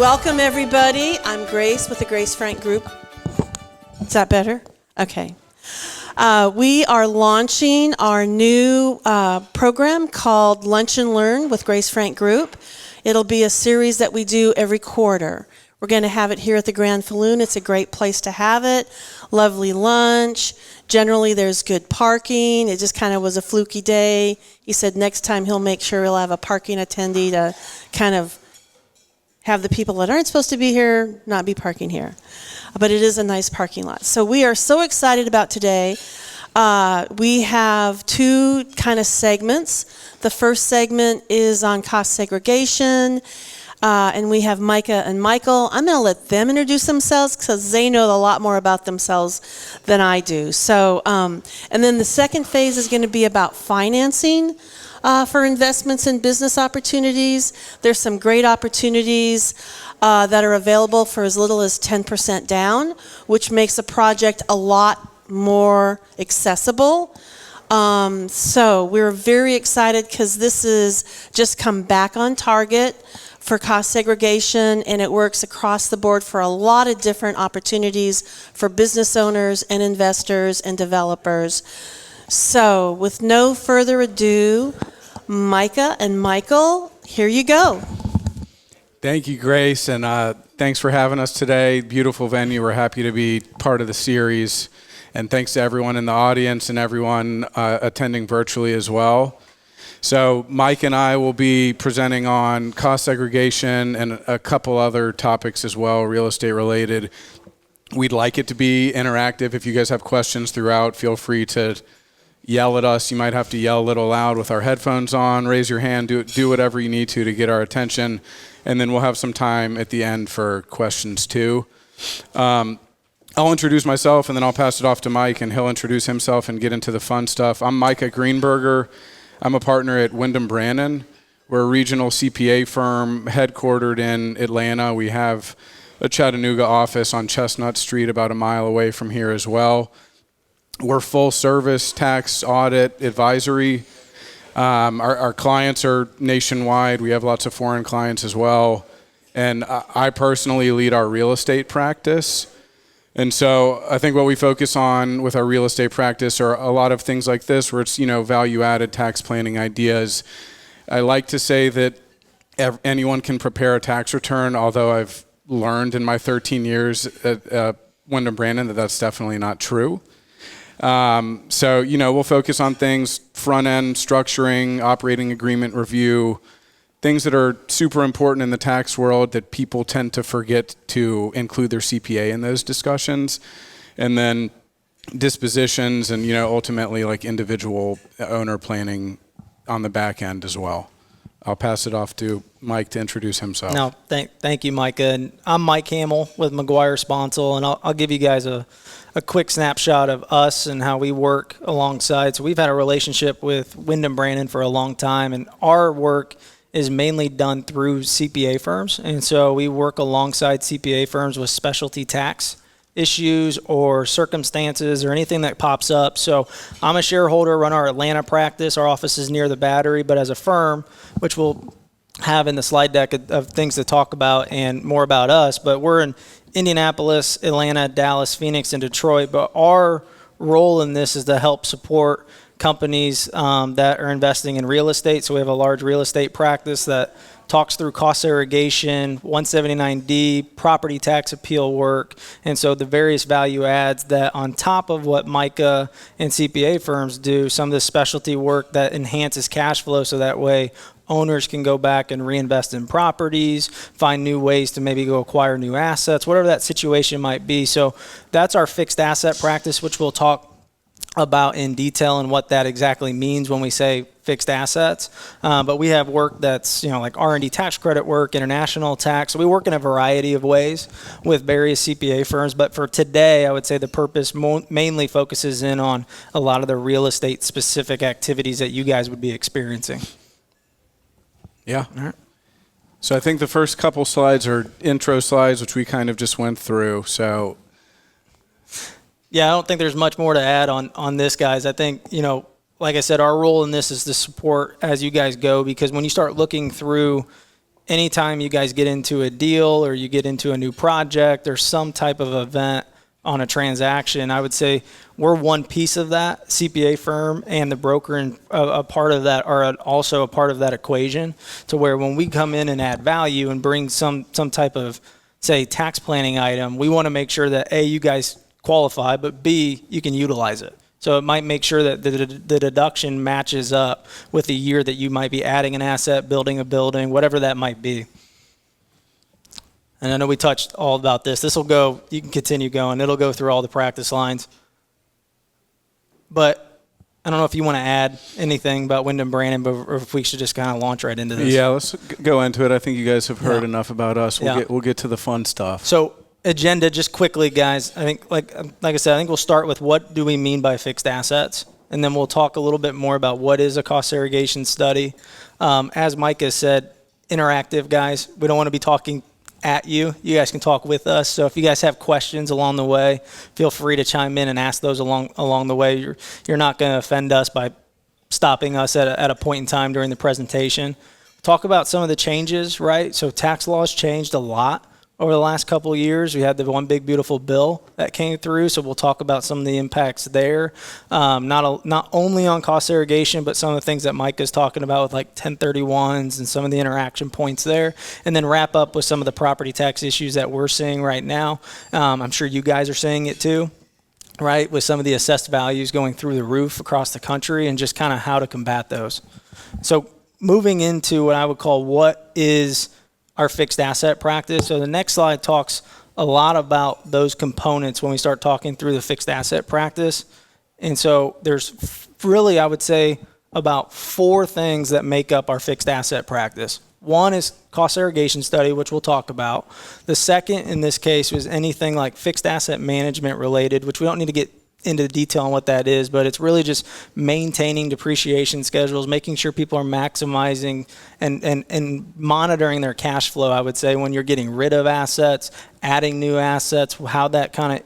Welcome, everybody. I'm Grace with the Grace Frank Group. Is that better? Okay. We are launching our new program called Lunch and Learn with Grace Frank Group. It'll be a series that we do every quarter. We're going to have it here at the Grand Falloon. It's a great place to have it. Lovely lunch. Generally, there's good parking. It just kind of was a fluky day. He said next time he'll make sure he'll have a parking attendee to kind of have the people that aren't supposed to be here not be parking here. But it is a nice parking lot. So we are so excited about today. We have two kind of segments. The first segment is on cost segregation. And we have Micah and Michael. I'm going to let them introduce themselves because they know a lot more about themselves than I do. So, and then the second phase is going to be about financing for investments in business opportunities. There's some great opportunities that are available for as little as 10% down, which makes a project a lot more accessible. So we're very excited because this is just come back on target for cost segregation, and it works across the board for a lot of different opportunities for business owners and investors and developers. So with no further ado, Micah and Michael, here you go. Thank you, Grace, and thanks for having us today. Beautiful venue. We're happy to be part of the series. And thanks to everyone in the audience and everyone attending virtually as well. So Mike and I will be presenting on cost segregation and a couple other topics as well, real estate related. We'd like it to be interactive. If you guys have questions throughout, feel free to yell at us. You might have to yell a little loud with our headphones on, raise your hand, do whatever you need to get our attention. And then we'll have some time at the end for questions too. I'll introduce myself and then I'll pass it off to Mike and he'll introduce himself and get into the fun stuff. I'm Micah Greenberger. I'm a partner at Wyndham Brannon. We're a regional CPA firm headquartered in Atlanta. We have a Chattanooga office on Chestnut Street about a mile away from here as well. We're full service tax audit advisory. Our clients are nationwide. We have lots of foreign clients as well. And I personally lead our real estate practice. And so I think what we focus on with our real estate practice are a lot of things like this, where it's, value-added tax planning ideas. I like to say that anyone can prepare a tax return, although I've learned in my 13 years at Wyndham Brannon that that's definitely not true. So we'll focus on things, front-end structuring, operating agreement review, things that are super important in the tax world that people tend to forget to include their CPA in those discussions. And then dispositions and, ultimately like individual owner planning on the back end as well. I'll pass it off to Mike to introduce himself. No, thank you, Micah. And I'm Mike Hamill with McGuire Sponsel, and I'll give you guys a quick snapshot of us and how we work alongside. So we've had a relationship with Wyndham Brannon for a long time, and our work is mainly done through CPA firms. And so we work alongside CPA firms with specialty tax issues or circumstances or anything that pops up. So I'm a shareholder, run our Atlanta practice. Our office is near the Battery, but as a firm, which we'll have in the slide deck of things to talk about and more about us, but we're in Indianapolis, Atlanta, Dallas, Phoenix, and Detroit. But our role in this is to help support companies that are investing in real estate. So we have a large real estate practice that talks through cost segregation, 179D, property tax appeal work, and so the various value adds that on top of what Micah and CPA firms do, some of the specialty work that enhances cash flow so that way owners can go back and reinvest in properties, find new ways to maybe go acquire new assets, whatever that situation might be. So that's our fixed asset practice, which we'll talk about in detail and what that exactly means when we say fixed assets. But we have work that's, like R&D tax credit work, international tax. So we work in a variety of ways with various CPA firms. But for today, I would say the purpose mainly focuses in on a lot of the real estate specific activities that you guys would be experiencing. Yeah. All right. So I think the first couple slides are intro slides, which we kind of just went through. So yeah, I don't think there's much more to add on this, guys. I think, like I said, our role in this is to support as you guys go, because when you start looking through anytime you guys get into a deal or you get into a new project or some type of event on a transaction, I would say we're one piece of that. CPA firm and the broker and a part of that are also a part of that equation, to where when we come in and add value and bring some type of, say, tax planning item, we want to make sure that A, you guys qualify, but B, you can utilize it. So it might make sure that the deduction matches up with the year that you might be adding an asset, building a building, whatever that might be. And I know we touched all about this. This will go, you can continue going. It'll go through all the practice lines. But I don't know if you want to add anything about Wyndham Brannon, or if we should just kind of launch right into this. Yeah, let's go into it. I think you guys have heard enough about us. We'll get to the fun stuff. So agenda, just quickly, guys. I think, like I said, I think we'll start with what do we mean by fixed assets, and then we'll talk a little bit more about what is a cost segregation study. As Mike has said, interactive, guys. We don't want to be talking at you. You guys can talk with us. So if you guys have questions along the way, feel free to chime in and ask those along the way. You're not going to offend us by stopping us at a point in time during the presentation. Talk about some of the changes, right? So tax laws changed a lot over the last couple of years. We had the one big beautiful bill that came through, so we'll talk about some of the impacts there. Not only on cost segregation, but some of the things that Mike is talking about with like 1031s and some of the interaction points there, and then wrap up with some of the property tax issues that we're seeing right now. I'm sure you guys are seeing it too, right, with some of the assessed values going through the roof across the country, and just kind of how to combat those. So moving into what I would call what is our fixed asset practice. So the next slide talks a lot about those components when we start talking through the fixed asset practice. And so there's really, I would say, about 4 things that make up our fixed asset practice. One is cost segregation study, which we'll talk about. The second in this case was anything like fixed asset management related, which we don't need to get into the detail on what that is, but it's really just maintaining depreciation schedules, making sure people are maximizing and monitoring their cash flow, I would say, when you're getting rid of assets, adding new assets, how that kind of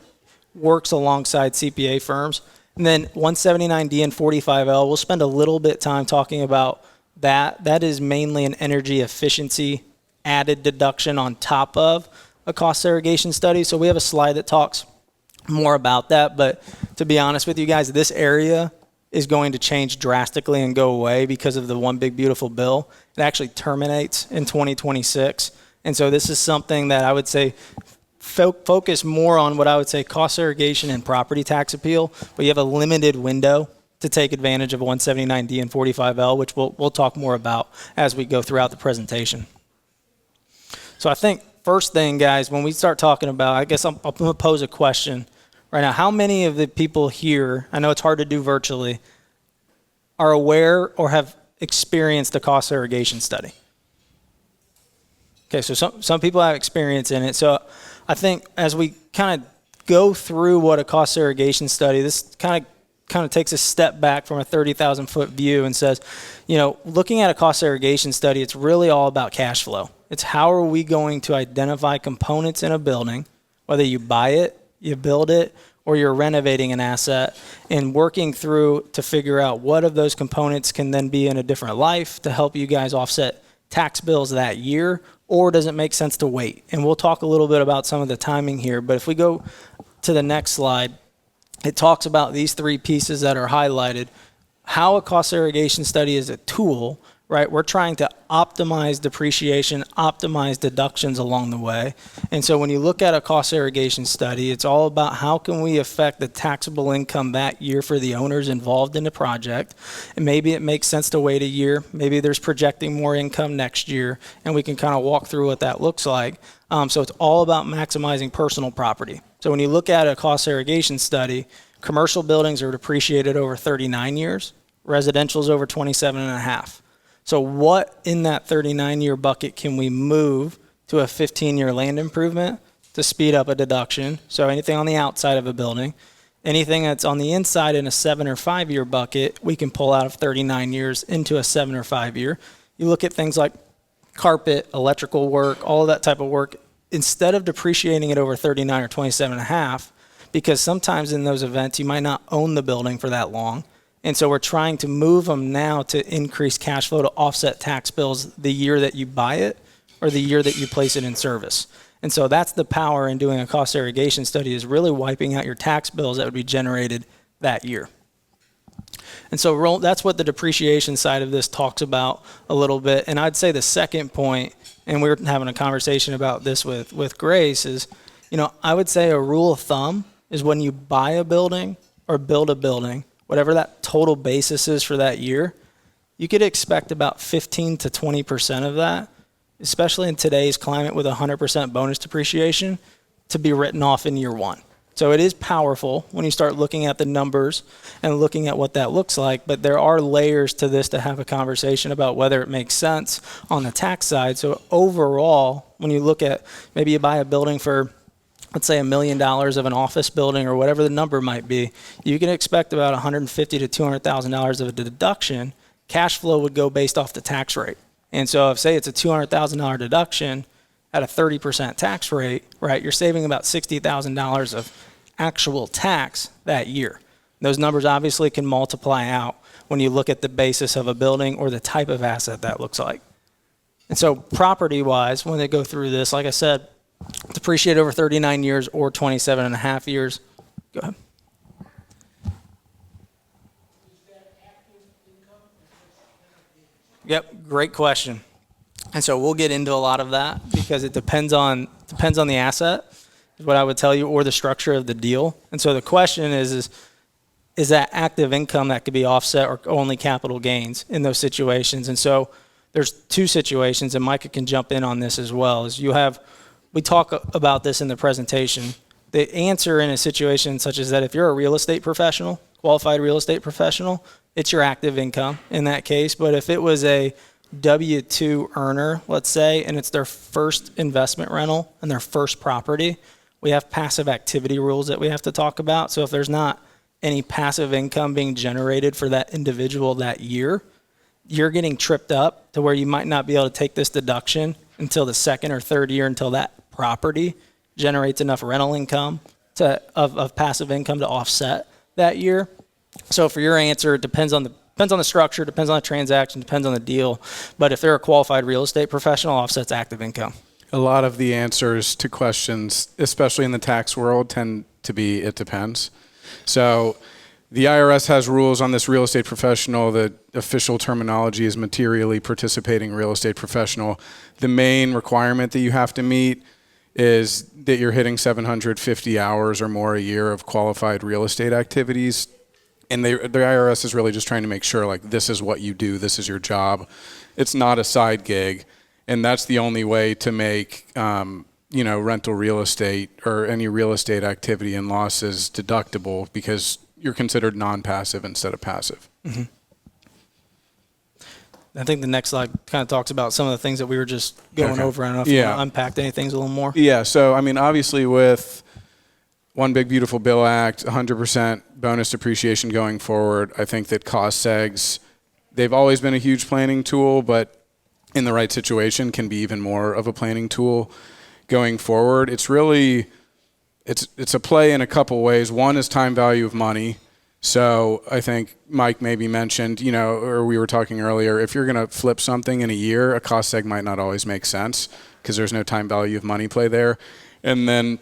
works alongside CPA firms. And then 179D and 45L, we'll spend a little bit time talking about that. That is mainly an energy efficiency added deduction on top of a cost segregation study. So we have a slide that talks more about that, but to be honest with you guys, this area is going to change drastically and go away because of the one big beautiful bill. It actually terminates in 2026, and so this is something that I would say focus more on what I would say cost segregation and property tax appeal, but you have a limited window to take advantage of 179D and 45L, which we'll talk more about as we go throughout the presentation. So I think first thing, guys, when we start talking about, I guess I'm going to pose a question right now. How many of the people here, I know it's hard to do virtually, are aware or have experienced a cost segregation study? Okay, so some people have experience in it. So I think as we kind of go through what a cost segregation study, this kind of takes a step back from a 30,000 foot view and says, you know, looking at a cost segregation study, it's really all about cash flow. It's how are we going to identify components in a building, whether you buy it, you build it, or you're renovating an asset, and working through to figure out what of those components can then be in a different life to help you guys offset tax bills that year, or does it make sense to wait? And we'll talk a little bit about some of the timing here, but if we go to the next slide, it talks about these 3 pieces that are highlighted, how a cost segregation study is a tool, right? We're trying to optimize depreciation, optimize deductions along the way. And so when you look at a cost segregation study, it's all about how can we affect the taxable income that year for the owners involved in the project. And maybe it makes sense to wait a year. Maybe there's projecting more income next year, and we can kind of walk through what that looks like. So it's all about maximizing personal property. So when you look at a cost segregation study, commercial buildings are depreciated over 39 years, residential's over 27 and a half. So what in that 39-year bucket can we move to a 15-year land improvement to speed up a deduction? So anything on the outside of a building, anything that's on the inside in a 7 or 5 year bucket, we can pull out of 39 years into a 7 or 5 year. You look at things like carpet, electrical work, all of that type of work, instead of depreciating it over 39 or 27 and a half, because sometimes in those events you might not own the building for that long. And so we're trying to move them now to increase cash flow to offset tax bills the year that you buy it or the year that you place it in service. And so that's the power in doing a cost segregation study, is really wiping out your tax bills that would be generated that year. And so that's what the depreciation side of this talks about a little bit. And I'd say the second point, and we were having a conversation about this with Grace, is, I would say a rule of thumb is when you buy a building or build a building, whatever that total basis is for that year, you could expect about 15 to 20% of that, especially in today's climate with 100% bonus depreciation, to be written off in year one. So it is powerful when you start looking at the numbers and looking at what that looks like, but there are layers to this to have a conversation about whether it makes sense on the tax side. So overall, when you look at, maybe you buy a building for, let's say $1 million of an office building or whatever the number might be, you can expect about $150,000 to $200,000 of a deduction. Cash flow would go based off the tax rate. And so if, say, it's a $200,000 deduction at a 30% tax rate, right, you're saving about $60,000 of actual tax that year. Those numbers obviously can multiply out when you look at the basis of a building or the type of asset that looks like. And so property-wise, when they go through this, like I said, depreciate over 39 years or 27 and a half years. Go ahead. Yep, great question. And so we'll get into a lot of that because it depends on the asset, is what I would tell you, or the structure of the deal. And so the question is that active income that could be offset or only capital gains in those situations? And so there's two situations, and Micah can jump in on this as well. We talk about this in the presentation. The answer in a situation such as that, if you're a real estate professional, qualified real estate professional, it's your active income in that case. But if it was a W-2 earner, let's say, and it's their first investment rental and their first property, we have passive activity rules that we have to talk about. So if there's not any passive income being generated for that individual that year, you're getting tripped up to where you might not be able to take this deduction until the second or third year, until that property generates enough rental income of passive income to offset that year. So for your answer, it depends on the structure, depends on the transaction, depends on the deal. But if they're a qualified real estate professional, offsets active income. A lot of the answers to questions, especially in the tax world, tend to be it depends. So the IRS has rules on this real estate professional. The official terminology is materially participating real estate professional. The main requirement that you have to meet is that you're hitting 750 hours or more a year of qualified real estate activities. And the IRS is really just trying to make sure, like, this is what you do, this is your job. It's not a side gig. And that's the only way to make, rental real estate or any real estate activity and losses deductible, because you're considered non-passive instead of passive. Mm-hmm. I think the next slide kind of talks about some of the things that we were just going over. I don't know if you want to unpack any things a little more. Yeah, so, obviously with One Big Beautiful Bill Act, 100% bonus depreciation going forward, I think that cost segs, they've always been a huge planning tool, but in the right situation can be even more of a planning tool going forward. It's really, it's a play in a couple ways. One is time value of money. So I think Mike maybe mentioned, or we were talking earlier, if you're going to flip something in a year, a cost seg might not always make sense because there's no time value of money play there. And then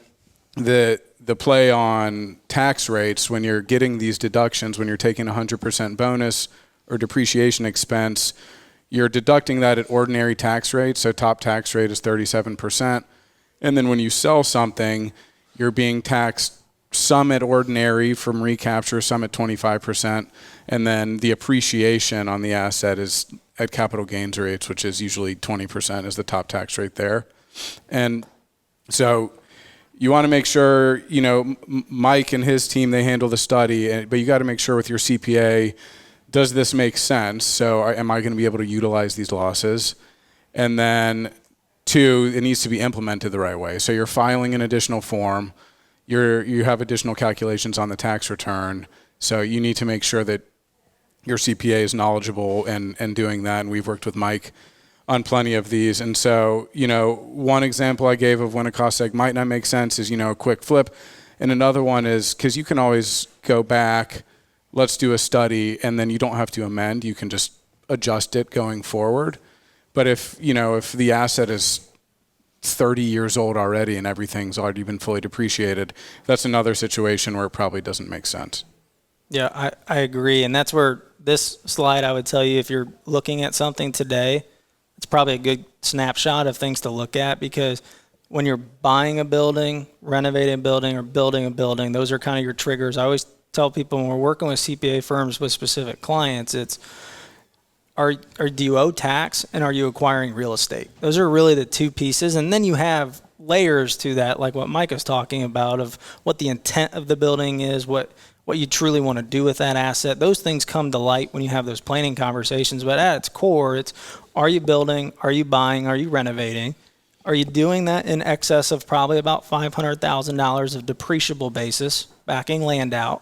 the play on tax rates, when you're getting these deductions, when you're taking 100% bonus or depreciation expense, you're deducting that at ordinary tax rate. So top tax rate is 37%. And then when you sell something, you're being taxed some at ordinary from recapture, some at 25%. And then the appreciation on the asset is at capital gains rates, which is usually 20% is the top tax rate there. And so you want to make sure, Mike and his team, they handle the study, but you got to make sure with your CPA, does this make sense? So am I going to be able to utilize these losses? And then two, it needs to be implemented the right way. So you're filing an additional form. You have additional calculations on the tax return. So you need to make sure that your CPA is knowledgeable and doing that. And we've worked with Mike on plenty of these. And so, one example I gave of when a cost seg might not make sense is, a quick flip. And another one is, because you can always go back, let's do a study, and then you don't have to amend. You can just adjust it going forward. But if the asset is 30 years old already and everything's already been fully depreciated, that's another situation where it probably doesn't make sense. Yeah, I agree. And that's where this slide, I would tell you, if you're looking at something today, it's probably a good snapshot of things to look at, because when you're buying a building, renovating a building, or building a building, those are kind of your triggers. I always tell people when we're working with CPA firms with specific clients, it's do you owe tax and are you acquiring real estate? Those are really the two pieces. And then you have layers to that, like what Mike is talking about, of what the intent of the building is, what you truly want to do with that asset. Those things come to light when you have those planning conversations. But at its core, it's, are you building? Are you buying? Are you renovating? Are you doing that in excess of probably about $500,000 of depreciable basis, backing land out?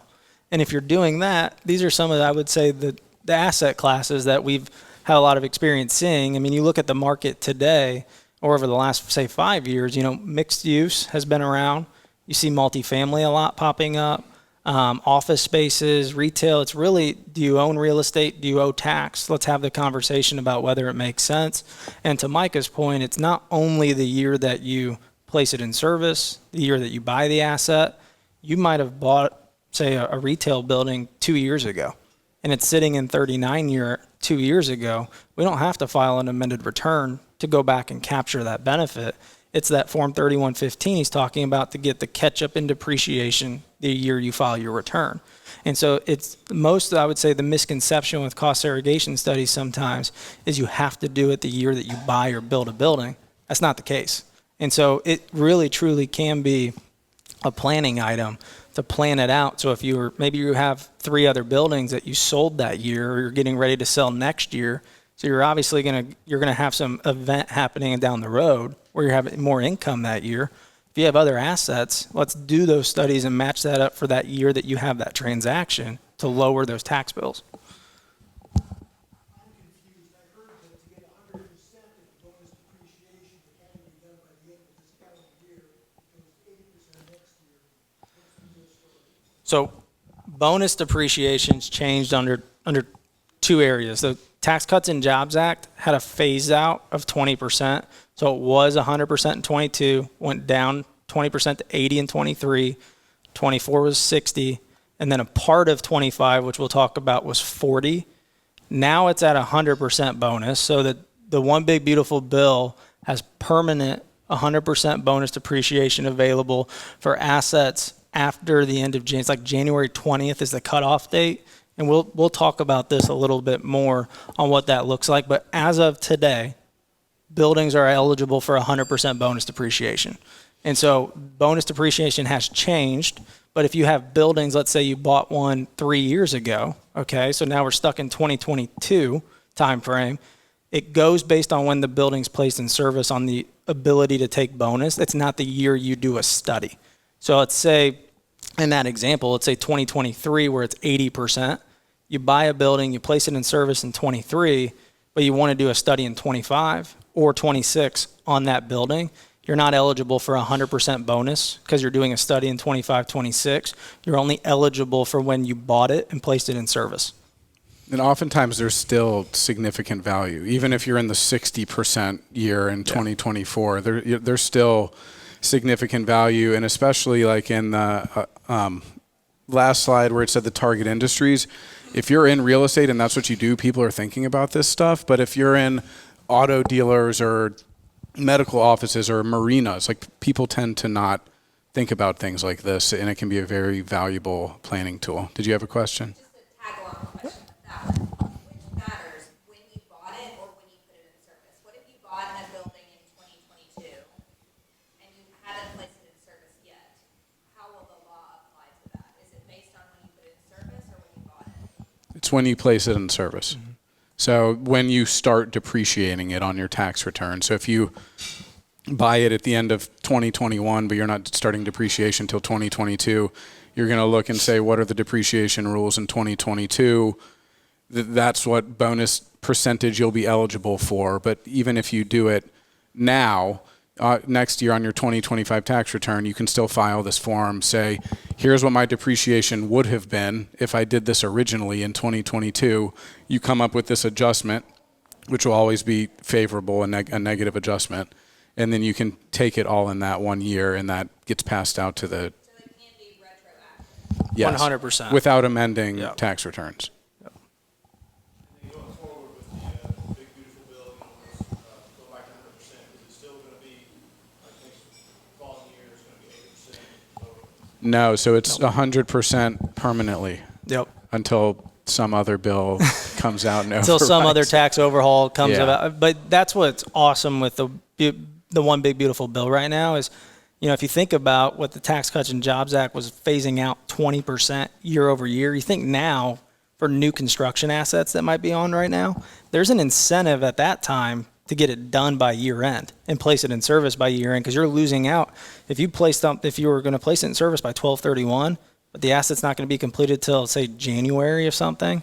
And if you're doing that, these are some of, I would say, the asset classes that we've had a lot of experience seeing. I mean, you look at the market today, or over the last, say, 5 years, mixed use has been around. You see multifamily a lot popping up, office spaces, retail. It's really, do you own real estate? Do you owe tax? Let's have the conversation about whether it makes sense. And to Micah's point, it's not only the year that you place it in service, the year that you buy the asset. You might have bought, say, a retail building 2 years ago, and it's sitting in 39 year 2 years ago. We don't have to file an amended return to go back and capture that benefit. It's that Form 3115 he's talking about to get the catch up in depreciation the year you file your return. And so it's most, I would say, the misconception with cost segregation studies sometimes is you have to do it the year that you buy or build a building. That's not the case. And so it really truly can be a planning item to plan it out. So if maybe you have 3 other buildings that you sold that year, or you're getting ready to sell next year, so you're obviously you're gonna have some event happening down the road where you're having more income that year. If you have other assets, let's do those studies and match that up for that year that you have that transaction to lower those tax bills. I'm confused. I heard that to get 100% of the bonus depreciation, it had to be done by the end of this calendar year. It was 80% next year. What's the new story? So bonus depreciation's changed under 2 areas. The Tax Cuts and Jobs Act had a phase out of 20%. So it was 100% in 22, went down 20% to 80 in 23, 24 was 60, and then a part of 25, which we'll talk about, was 40. Now it's at 100% bonus. So that the One Big Beautiful Bill has permanent 100% bonus depreciation available for assets after the end of January. It's like January 20th is the cutoff date. And we'll talk about this a little bit more on what that looks like. But as of today, buildings are eligible for 100% bonus depreciation. And so bonus depreciation has changed. But if you have buildings, let's say you bought one 3 years ago, okay, so now we're stuck in 2022 timeframe. It goes based on when the building's placed in service on the ability to take bonus. It's not the year you do a study. So let's say, in that example, let's say 2023 where it's 80%. You buy a building, you place it in service in 23, but you want to do a study in 25 or 26 on that building. You're not eligible for 100% bonus because you're doing a study in 25, 26. You're only eligible for when you bought it and placed it in service. And oftentimes there's still significant value. Even if you're in the 60% year in 2024, there's still significant value. And especially like in the last slide where it said the target industries, if you're in real estate and that's what you do, people are thinking about this stuff. But if you're in auto dealers or medical offices or marinas, like people tend to not think about things like this, and it can be a very valuable planning tool. Did you have a question? Just a tag-along question to that one. Which matters, when you bought it or when you put it in service? What if you bought a building in 2022 and you haven't placed it in service yet? How will the law apply to that? Is it based on when you put it in service or when you bought it? It's when you place it in service. Mm-hmm. So when you start depreciating it on your tax return. So if you buy it at the end of 2021, but you're not starting depreciation until 2022, you're going to look and say, what are the depreciation rules in 2022? That's what bonus percentage you'll be eligible for. But even if you do it now, next year on your 2025 tax return, you can still file this form, say, here's what my depreciation would have been if I did this originally in 2022. You come up with this adjustment, which will always be favorable, a negative adjustment. and then you can take it all in that 1 year, and that gets passed out to the, So it can be retroactive. yes, 100%. without amending Yeah. tax returns. And then going forward with the big beautiful bill, go back to 100%, is it still going to be, like next following year, it's going to be 80%? No, so it's 100% permanently Yep. until some other bill comes out and Until some other overrides it. tax overhaul comes Yeah. about. But that's what's awesome with the one big beautiful bill right now is, if you think about what the Tax Cuts and Jobs Act was phasing out 20% year over year, you think now for new construction assets that might be on right now, there's an incentive at that time to get it done by year end and place it in service by year end, because you're losing out. If you were going to place it in service by 12/31, but the asset's not going to be completed till, say, January of something,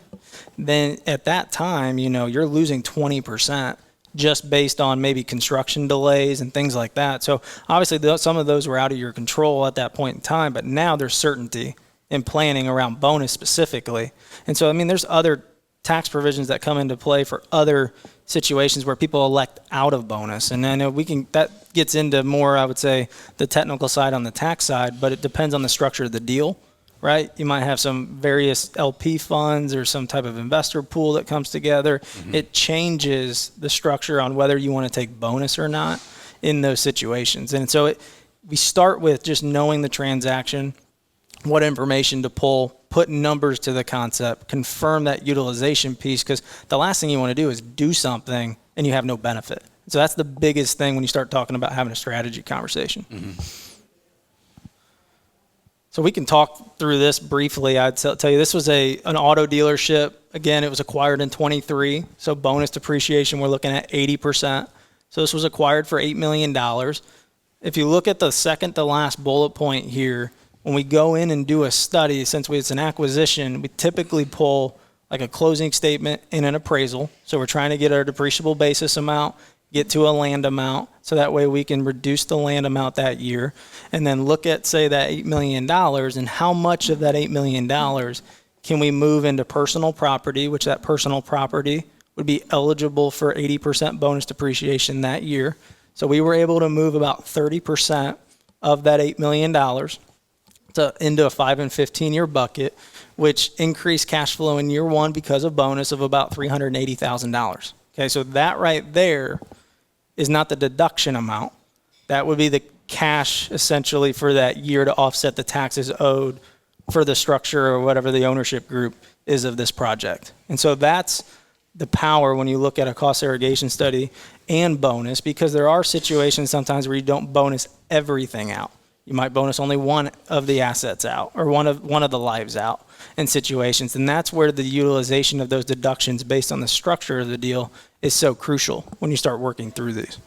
then at that time, you're losing 20% just based on maybe construction delays and things like that. So obviously some of those were out of your control at that point in time, but now there's certainty in planning around bonus specifically. And so, there's other tax provisions that come into play for other situations where people elect out of bonus. And I know that gets into more, I would say, the technical side on the tax side, but it depends on the structure of the deal. Right? You might have some various LP funds or some type of investor pool that comes together. Mm-hmm. It changes the structure on whether you want to take bonus or not in those situations. And so we start with just knowing the transaction, what information to pull, put numbers to the concept, confirm that utilization piece, because the last thing you want to do is do something and you have no benefit. So that's the biggest thing when you start talking about having a strategy conversation. Mm-hmm. So we can talk through this briefly. I'd tell you this was an auto dealership. Again, it was acquired in 23. So bonus depreciation, we're looking at 80%. So this was acquired for $8 million. If you look at the second to last bullet point here, when we go in and do a study, since it's an acquisition, we typically pull like a closing statement and an appraisal. So we're trying to get our depreciable basis amount, get to a land amount, so that way we can reduce the land amount that year, and then look at, say, that $8 million and how much of that $8 million can we move into personal property, which that personal property would be eligible for 80% bonus depreciation that year. So we were able to move about 30% of that $8 million into a 5 and 15-year bucket, which increased cash flow in year one because of bonus of about $380,000. Okay, so that right there is not the deduction amount. That would be the cash essentially for that year to offset the taxes owed for the structure or whatever the ownership group is of this project. And so that's the power when you look at a cost segregation study and bonus, because there are situations sometimes where you don't bonus everything out. You might bonus only one of the assets out or one of the lives out in situations. And that's where the utilization of those deductions based on the structure of the deal is so crucial when you start working through these.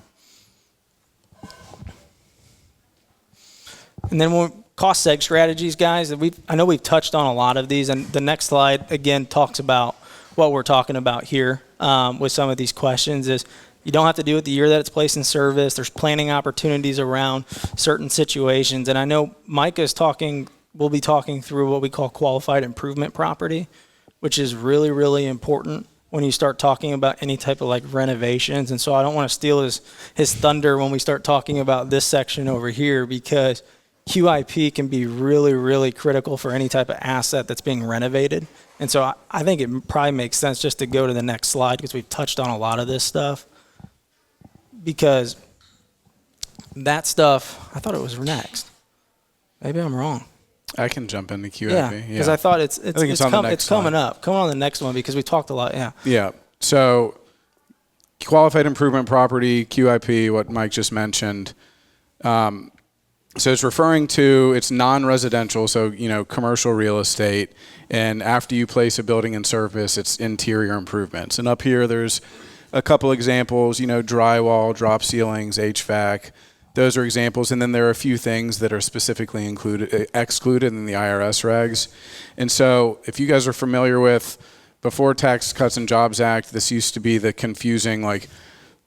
And then cost seg strategies, guys, I know we've touched on a lot of these, and the next slide again talks about what we're talking about here with some of these questions is you don't have to do it the year that it's placed in service. There's planning opportunities around certain situations. And I know Micah will be talking through what we call qualified improvement property, which is really, really important when you start talking about any type of like renovations. And so I don't want to steal his thunder when we start talking about this section over here, because QIP can be really, really critical for any type of asset that's being renovated. And so I think it probably makes sense just to go to the next slide, because we've touched on a lot of this stuff. Because that stuff, I thought it was next. Maybe I'm wrong. I can jump into QIP. Yeah, because I thought it's coming up. Come on the next one, because we talked a lot. Yeah. Yeah. So qualified improvement property, QIP, what Mike just mentioned. So it's referring to, it's non-residential, so, commercial real estate. And after you place a building in service, it's interior improvements. And up here, there's a couple examples, drywall, drop ceilings, HVAC. Those are examples. And then there are a few things that are specifically excluded in the IRS regs. And so if you guys are familiar with, before Tax Cuts and Jobs Act, this used to be the confusing,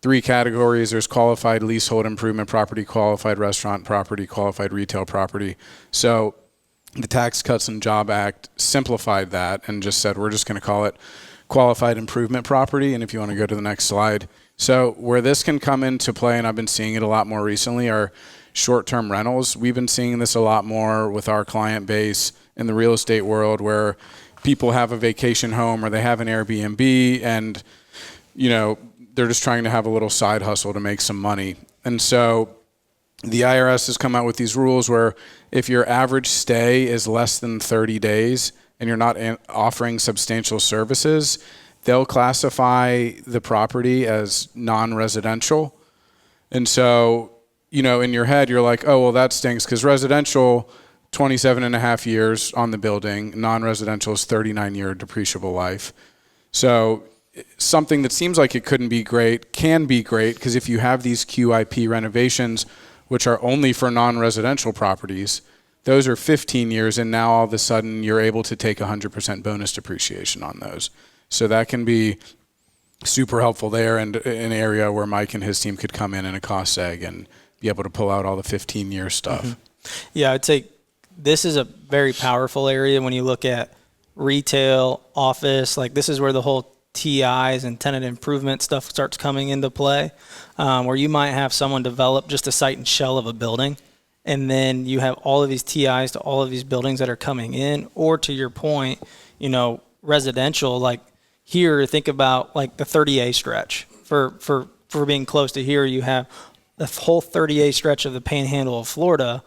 3 categories. There's qualified leasehold improvement property, qualified restaurant property, qualified retail property. So the Tax Cuts and Jobs Act simplified that and just said, we're just going to call it qualified improvement property. And if you want to go to the next slide, So where this can come into play, and I've been seeing it a lot more recently, are short-term rentals. We've been seeing this a lot more with our client base in the real estate world, where people have a vacation home or they have an Airbnb, and they're just trying to have a little side hustle to make some money. And so the IRS has come out with these rules where if your average stay is less than 30 days and you're not offering substantial services, they'll classify the property as non-residential. And so, in your head, you're like, oh, well, that stinks, because residential, 27 and a half years on the building, non-residential is 39-year depreciable life. So something that seems like it couldn't be great can be great, because if you have these QIP renovations, which are only for non-residential properties, those are 15 years, and now all of a sudden you're able to take 100% bonus depreciation on those. So that can be super helpful there, and an area where Mike and his team could come in a cost seg and be able to pull out all the 15-year stuff. Mm-hmm. Yeah, I'd say this is a very powerful area when you look at retail, office. Like, this is where the whole TIs and tenant improvement stuff starts coming into play, where you might have someone develop just a site and shell of a building, and then you have all of these TIs to all of these buildings that are coming in. Or to your point, residential, like here, think about like the 30A stretch. For being close to here, you have the whole 30A stretch of the panhandle of Florida.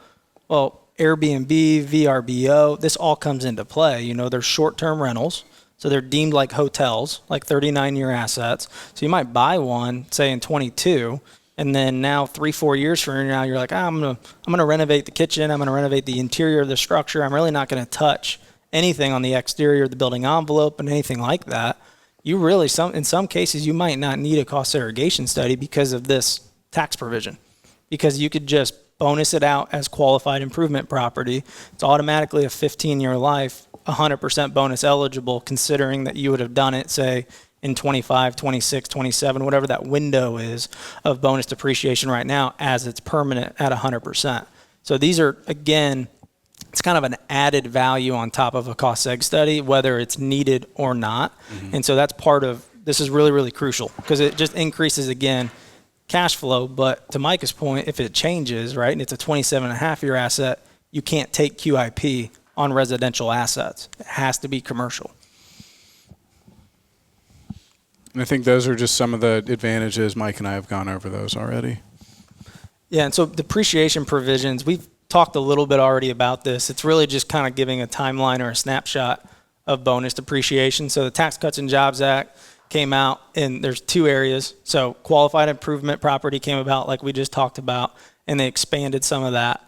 Well, Airbnb, VRBO, this all comes into play. They're short-term rentals, so they're deemed like hotels, like 39-year assets. So you might buy one, say in 22, and then now 3-4 years from now, you're like, I'm gonna renovate the kitchen, I'm gonna renovate the interior of the structure. I'm really not gonna touch anything on the exterior of the building envelope and anything like that. You really, in some cases, you might not need a cost segregation study because of this tax provision, because you could just bonus it out as qualified improvement property. It's automatically a 15-year life, 100% bonus eligible, considering that you would have done it, say, in 25, 26, 27, whatever that window is of bonus depreciation right now, as it's permanent at 100%. So these are, again, it's kind of an added value on top of a cost seg study, whether it's needed or not. Mm-hmm. And so that's part of, this is really, really crucial, because it just increases, again, cash flow. But to Micah's point, if it changes, right, and it's a 27.5-year asset, you can't take QIP on residential assets. It has to be commercial. And I think those are just some of the advantages. Mike and I have gone over those already. Yeah, and so depreciation provisions, we've talked a little bit already about this. It's really just kind of giving a timeline or a snapshot of bonus depreciation. So the Tax Cuts and Jobs Act came out, and there's two areas. So qualified improvement property came about, like we just talked about, and they expanded some of that.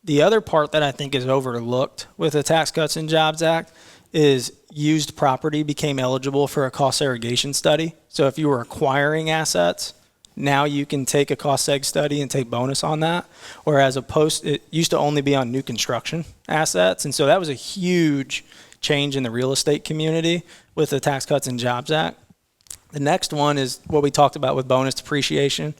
The other part that I think is overlooked with the Tax Cuts and Jobs Act is used property became eligible for a cost segregation study. So if you were acquiring assets, now you can take a cost seg study and take bonus on that. Whereas it used to only be on new construction assets. And so that was a huge change in the real estate community with the Tax Cuts and Jobs Act. The next one is what we talked about with bonus depreciation.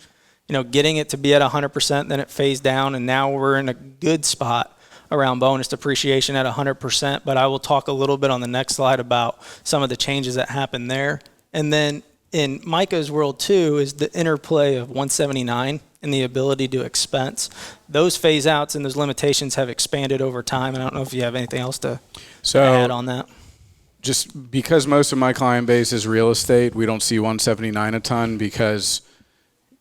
Getting it to be at 100%, then it phased down, and now we're in a good spot around bonus depreciation at 100%. But I will talk a little bit on the next slide about some of the changes that happened there. And then in Micah's world too is the interplay of 179 and the ability to expense. Those phase outs and those limitations have expanded over time. And I don't know if you have anything else to add on that. Just because most of my client base is real estate, we don't see 179 a ton, because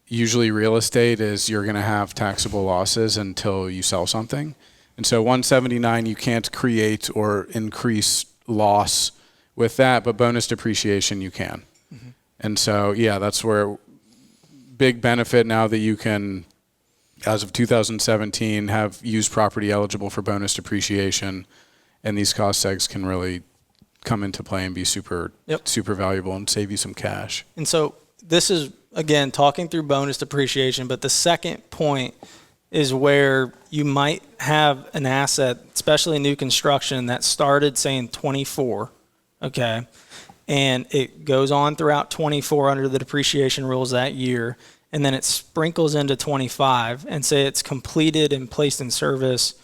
usually real estate is you're going to have taxable losses until you sell something. And so 179, you can't create or increase loss with that, but bonus depreciation you can. Mm-hmm. And so, yeah, that's where big benefit now that you can, as of 2017, have used property eligible for bonus depreciation, and these cost segs can really come into play and be super valuable and save you some cash. And so this is, again, talking through bonus depreciation, but the second point is where you might have an asset, especially new construction, that started, say, in 24, okay, and it goes on throughout 24 under the depreciation rules that year, and then it sprinkles into 25, and say it's completed and placed in service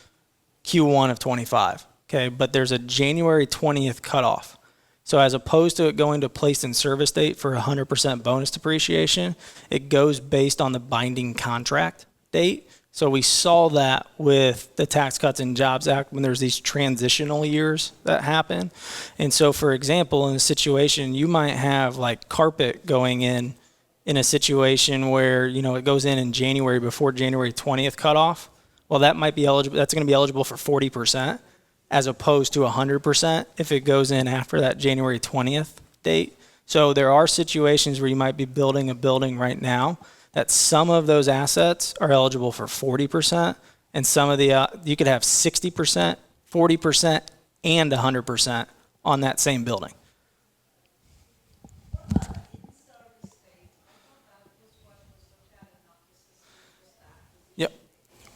Q1 of 25, okay, but there's a January 20th cutoff. So as opposed to it going to placed in service date for 100% bonus depreciation, it goes based on the binding contract date. So we saw that with the Tax Cuts and Jobs Act when there's these transitional years that happen. And so, for example, in a situation, you might have like carpet going in a situation where, it goes in January before January 20th cutoff. Well, that might be eligible. That's going to be eligible for 40% as opposed to 100% if it goes in after that January 20th date. So there are situations where you might be building a building right now that some of those assets are eligible for 40%, and some of the you could have 60%, 40%, and 100% on that same building. Yep.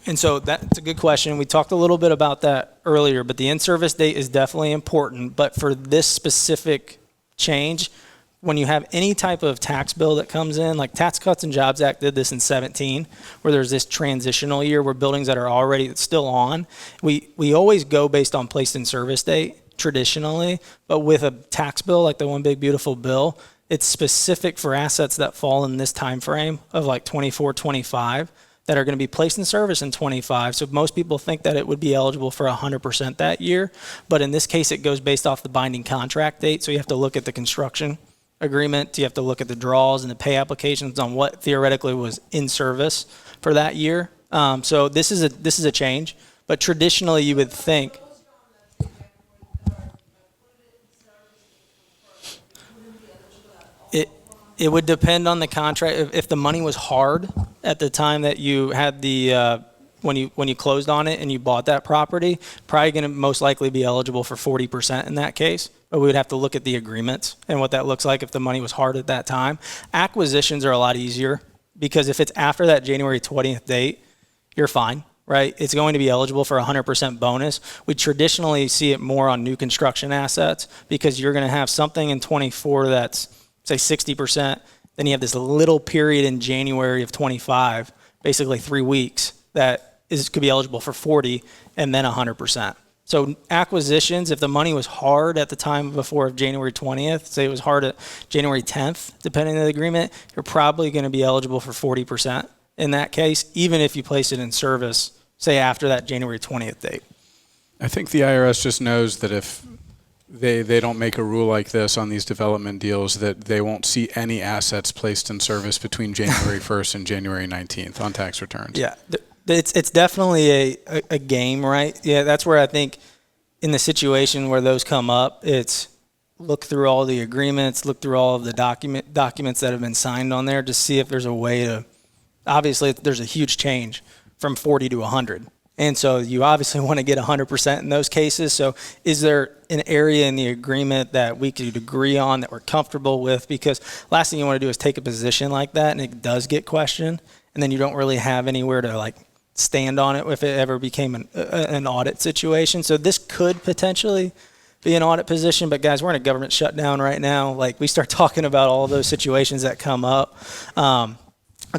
And so that's a good question. We talked a little bit about that earlier, but the in-service date is definitely important. But for this specific change, when you have any type of tax bill that comes in, like Tax Cuts and Jobs Act did this in 17, where there's this transitional year where buildings that are already still on, we always go based on placed in service date traditionally, but with a tax bill like the One Big Beautiful Bill, it's specific for assets that fall in this time frame of like 24, 25 that are going to be placed in service in 25. So most people think that it would be eligible for 100% that year, but in this case, it goes based off the binding contract date. So you have to look at the construction agreement. You have to look at the draws and the pay applications on what theoretically was in service for that year. So this is a change, but traditionally you would think. It would depend on the contract. If the money was hard at the time that you had the when you closed on it and you bought that property, probably going to most likely be eligible for 40% in that case. But we would have to look at the agreements and what that looks like if the money was hard at that time. Acquisitions are a lot easier because if it's after that January 20th date, you're fine, right? It's going to be eligible for 100% bonus. We traditionally see it more on new construction assets because you're going to have something in 24 that's, say, 60%. Then you have this little period in January of 25, basically 3 weeks, that could be eligible for 40 and then 100%. So acquisitions, if the money was hard at the time before January 20th, say it was hard at January 10th, depending on the agreement, you're probably going to be eligible for 40% in that case, even if you place it in service, say after that January 20th date. I think the IRS just knows that if they don't make a rule like this on these development deals, that they won't see any assets placed in service between January 1st and January 19th on tax returns. Yeah. It's definitely a game, right? Yeah, that's where I think in the situation where those come up, it's look through all the agreements, look through all of the documents that have been signed on there to see if there's a way to, obviously there's a huge change from 40 to 100. And so you obviously want to get 100% in those cases. So is there an area in the agreement that we could agree on that we're comfortable with? Because last thing you want to do is take a position like that and it does get questioned. And then you don't really have anywhere to like stand on it if it ever became an audit situation. So this could potentially be an audit position, but guys, we're in a government shutdown right now. Like we start talking about all those situations that come up. A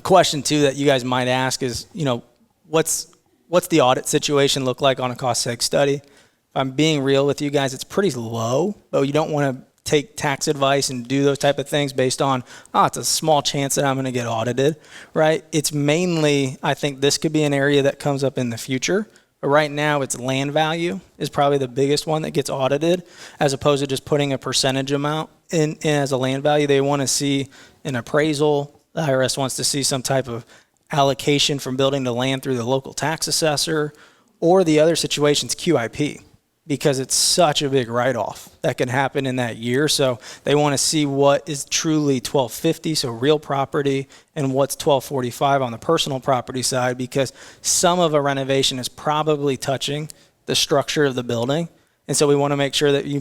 question too that you guys might ask is, what's the audit situation look like on a cost seg study? If I'm being real with you guys, it's pretty low, but you don't want to take tax advice and do those type of things based on, it's a small chance that I'm going to get audited, right? It's mainly, I think this could be an area that comes up in the future. But right now, it's land value is probably the biggest one that gets audited, as opposed to just putting a percentage amount in as a land value. They want to see an appraisal. The IRS wants to see some type of allocation from building to land through the local tax assessor, or the other situation's QIP, because it's such a big write-off that can happen in that year. So they want to see what is truly 1250, so real property, and what's 1245 on the personal property side, because some of a renovation is probably touching the structure of the building. And so we want to make sure that you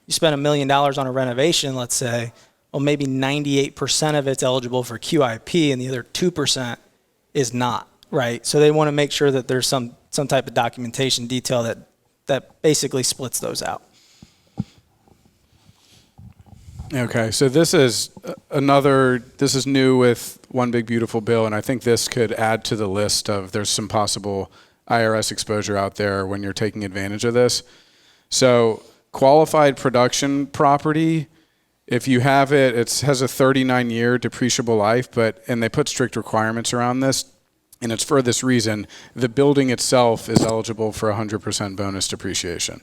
spend $1 million on a renovation, let's say, well, maybe 98% of it's eligible for QIP and the other 2% is not, right? So they want to make sure that there's some type of documentation detail that basically splits those out. Okay, so this is new with One Big Beautiful Bill, and I think this could add to the list of there's some possible IRS exposure out there when you're taking advantage of this. So qualified production property, if you have it, it has a 39-year depreciable life, and they put strict requirements around this, and it's for this reason. The building itself is eligible for 100% bonus depreciation.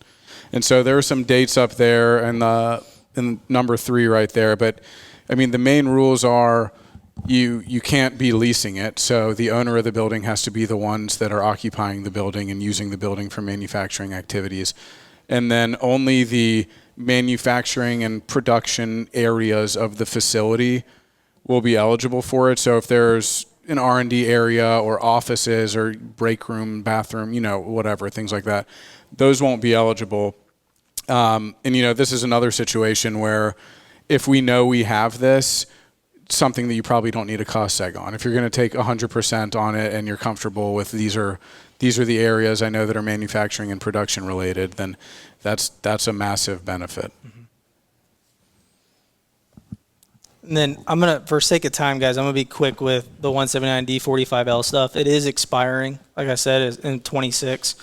And so there are some dates up there in number 3 right there, but I mean, the main rules are you can't be leasing it, so the owner of the building has to be the ones that are occupying the building and using the building for manufacturing activities. And then only the manufacturing and production areas of the facility will be eligible for it. So if there's an R&D area or offices or break room, bathroom, whatever, things like that, those won't be eligible. And this is another situation where if we know we have this, something that you probably don't need a cost seg on. If you're going to take 100% on it and you're comfortable with these are the areas I know that are manufacturing and production related, then that's a massive benefit. And then for sake of time, guys, I'm gonna be quick with the 179D 45L stuff. It is expiring, like I said, is in 26.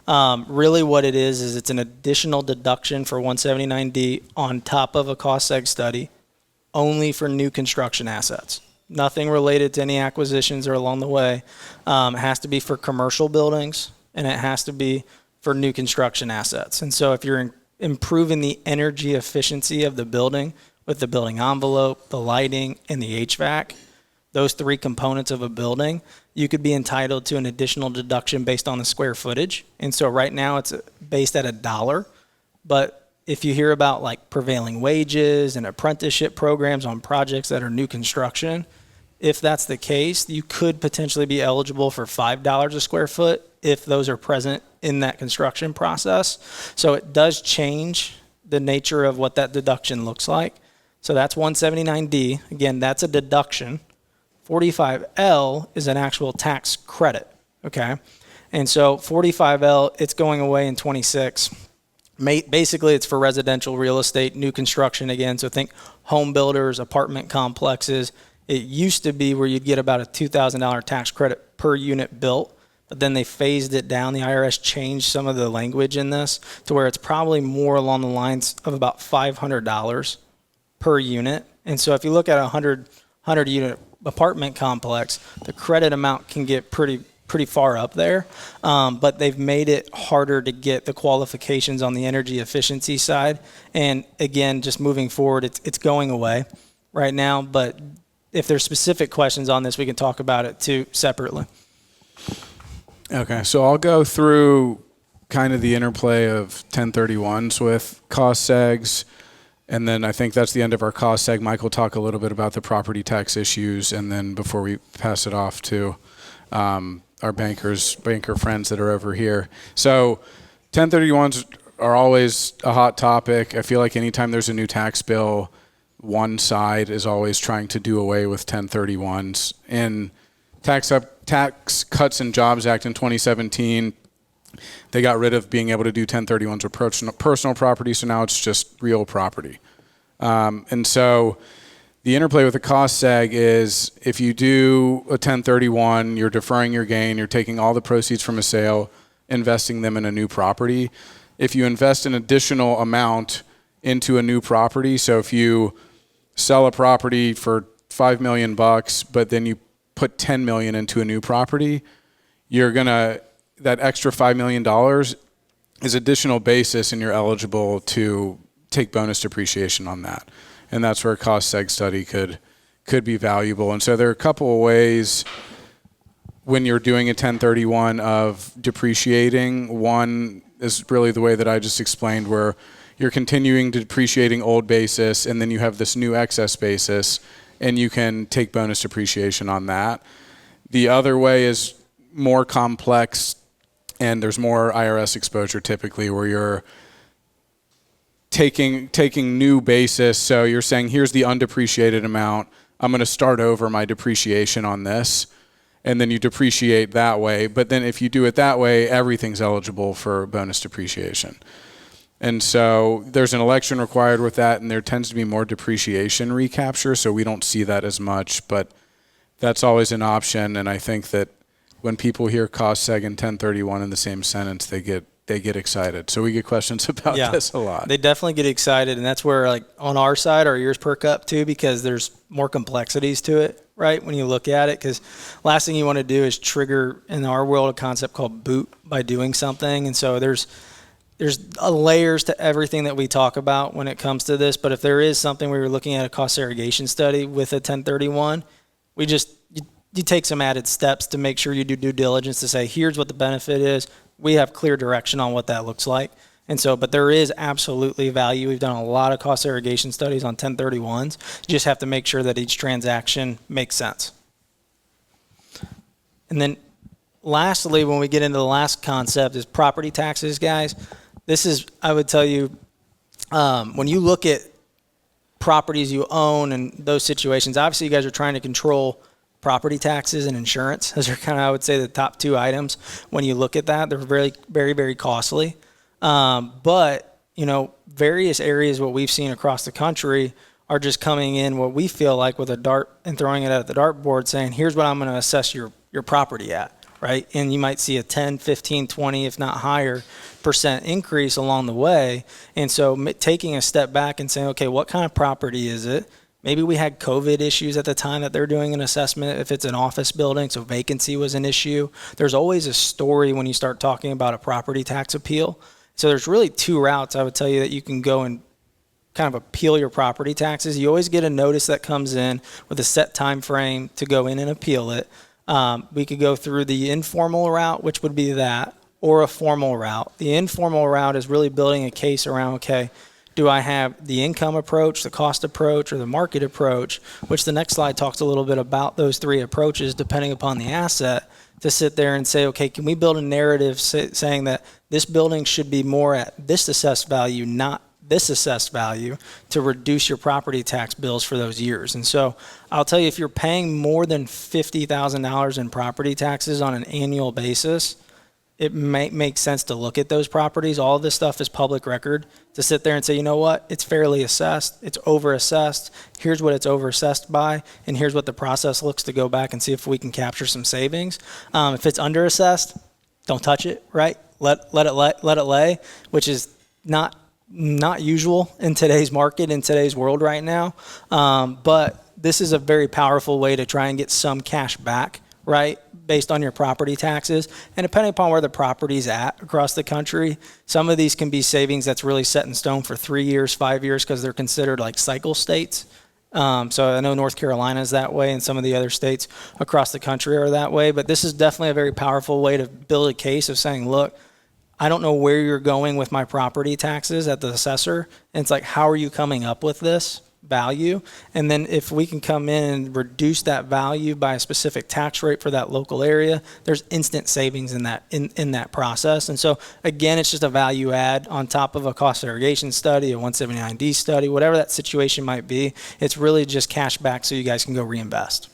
Really what it is it's an additional deduction for 179D on top of a cost seg study, only for new construction assets. Nothing related to any acquisitions or along the way. It has to be for commercial buildings, and it has to be for new construction assets. And so if you're improving the energy efficiency of the building with the building envelope, the lighting, and the HVAC, those 3 components of a building, you could be entitled to an additional deduction based on the square footage. And so right now it's based at $1, but if you hear about like prevailing wages and apprenticeship programs on projects that are new construction, if that's the case, you could potentially be eligible for $5 a square foot if those are present in that construction process. So it does change the nature of what that deduction looks like. So that's 179D. Again, that's a deduction. 45L is an actual tax credit, okay? And so 45L, it's going away in 26. Basically, it's for residential real estate, new construction again. So think home builders, apartment complexes. It used to be where you'd get about a $2,000 tax credit per unit built, but then they phased it down. The IRS changed some of the language in this to where it's probably more along the lines of about $500 per unit. And so if you look at a 100 unit apartment complex, the credit amount can get pretty far up there, but they've made it harder to get the qualifications on the energy efficiency side. And again, just moving forward, it's going away right now, but if there's specific questions on this, we can talk about it too separately. Okay, so I'll go through kind of the interplay of 1031s with cost segs, and then I think that's the end of our cost seg. Mike will talk a little bit about the property tax issues, and then before we pass it off to our banker friends that are over here. So 1031s are always a hot topic. I feel like anytime there's a new tax bill, one side is always trying to do away with 1031s. In Tax Cuts and Jobs Act in 2017, they got rid of being able to do 1031s with personal property, so now it's just real property. And so the interplay with the cost seg is if you do a 1031, you're deferring your gain, you're taking all the proceeds from a sale, investing them in a new property. If you invest an additional amount into a new property, so if you sell a property for $5 million, but then you put $10 million into a new property, that extra $5 million is additional basis, and you're eligible to take bonus depreciation on that. And that's where a cost seg study could be valuable. And so there are a couple of ways when you're doing a 1031 of depreciating. One is really the way that I just explained, where you're continuing depreciating old basis, and then you have this new excess basis, and you can take bonus depreciation on that. The other way is more complex, and there's more IRS exposure typically, where you're taking new basis. So you're saying, here's the undepreciated amount. I'm going to start over my depreciation on this. And then you depreciate that way. But then if you do it that way, everything's eligible for bonus depreciation. And so there's an election required with that, and there tends to be more depreciation recapture, so we don't see that as much. But that's always an option, and I think that when people hear cost seg and 1031 in the same sentence, they get they get excited. So we get questions about this a lot. They definitely get excited, and that's where, like, on our side, our ears perk up too, because there's more complexities to it, right? When you look at it, because last thing you want to do is trigger, in our world, a concept called boot by doing something. And so there's layers to everything that we talk about when it comes to this. But if there is something where you're looking at a cost segregation study with a 1031, you take some added steps to make sure you do due diligence to say, here's what the benefit is. We have clear direction on what that looks like. And so, but there is absolutely value. We've done a lot of cost segregation studies on 1031s. You just have to make sure that each transaction makes sense. And then lastly, when we get into the last concept, is property taxes, guys. This is, I would tell you, when you look at properties you own and those situations, obviously you guys are trying to control property taxes and insurance. Those are kind of, I would say, the top two items. When you look at that, they're very, very, very costly. But, you know, various areas, what we've seen across the country, are just coming in what we feel like with a dart and throwing it at the dartboard saying, here's what I'm going to assess your property at, right? And you might see a 10, 15, 20, if not higher % increase along the way. And so taking a step back and saying, okay, what kind of property is it? Maybe we had COVID issues at the time that they're doing an assessment. If it's an office building, so vacancy was an issue. There's always a story when you start talking about a property tax appeal. So there's really two routes I would tell you that you can go and kind of appeal your property taxes. You always get a notice that comes in with a set time frame to go in and appeal it. We could go through the informal route, which would be that, or a formal route. The informal route is really building a case around, okay, do I have the income approach, the cost approach, or the market approach, which the next slide talks a little bit about those three approaches depending upon the asset, to sit there and say, okay, can we build a narrative saying that this building should be more at this assessed value, not this assessed value, to reduce your property tax bills for those years. And so I'll tell you, if you're paying more than $50,000 in property taxes on an annual basis, it might make sense to look at those properties. All of this stuff is public record, to sit there and say, you know what, it's fairly assessed, it's over-assessed, here's what it's over-assessed by, and here's what the process looks to go back and see if we can capture some savings. If it's under-assessed, don't touch it, right? Let it lay, which is not usual in today's market, in today's world right now. But this is a very powerful way to try and get some cash back, right, based on your property taxes. And depending upon where the property's at across the country, some of these can be savings that's really set in stone for 3 years, 5 years, because they're considered like cycle states. So I know North Carolina is that way, and some of the other states across the country are that way. But this is definitely a very powerful way to build a case of saying, look, I don't know where you're going with my property taxes at the assessor. And it's like, how are you coming up with this value? And then if we can come in and reduce that value by a specific tax rate for that local area, there's instant savings in that process. And so again, it's just a value add on top of a cost segregation study, a 179D study, whatever that situation might be. It's really just cash back so you guys can go reinvest.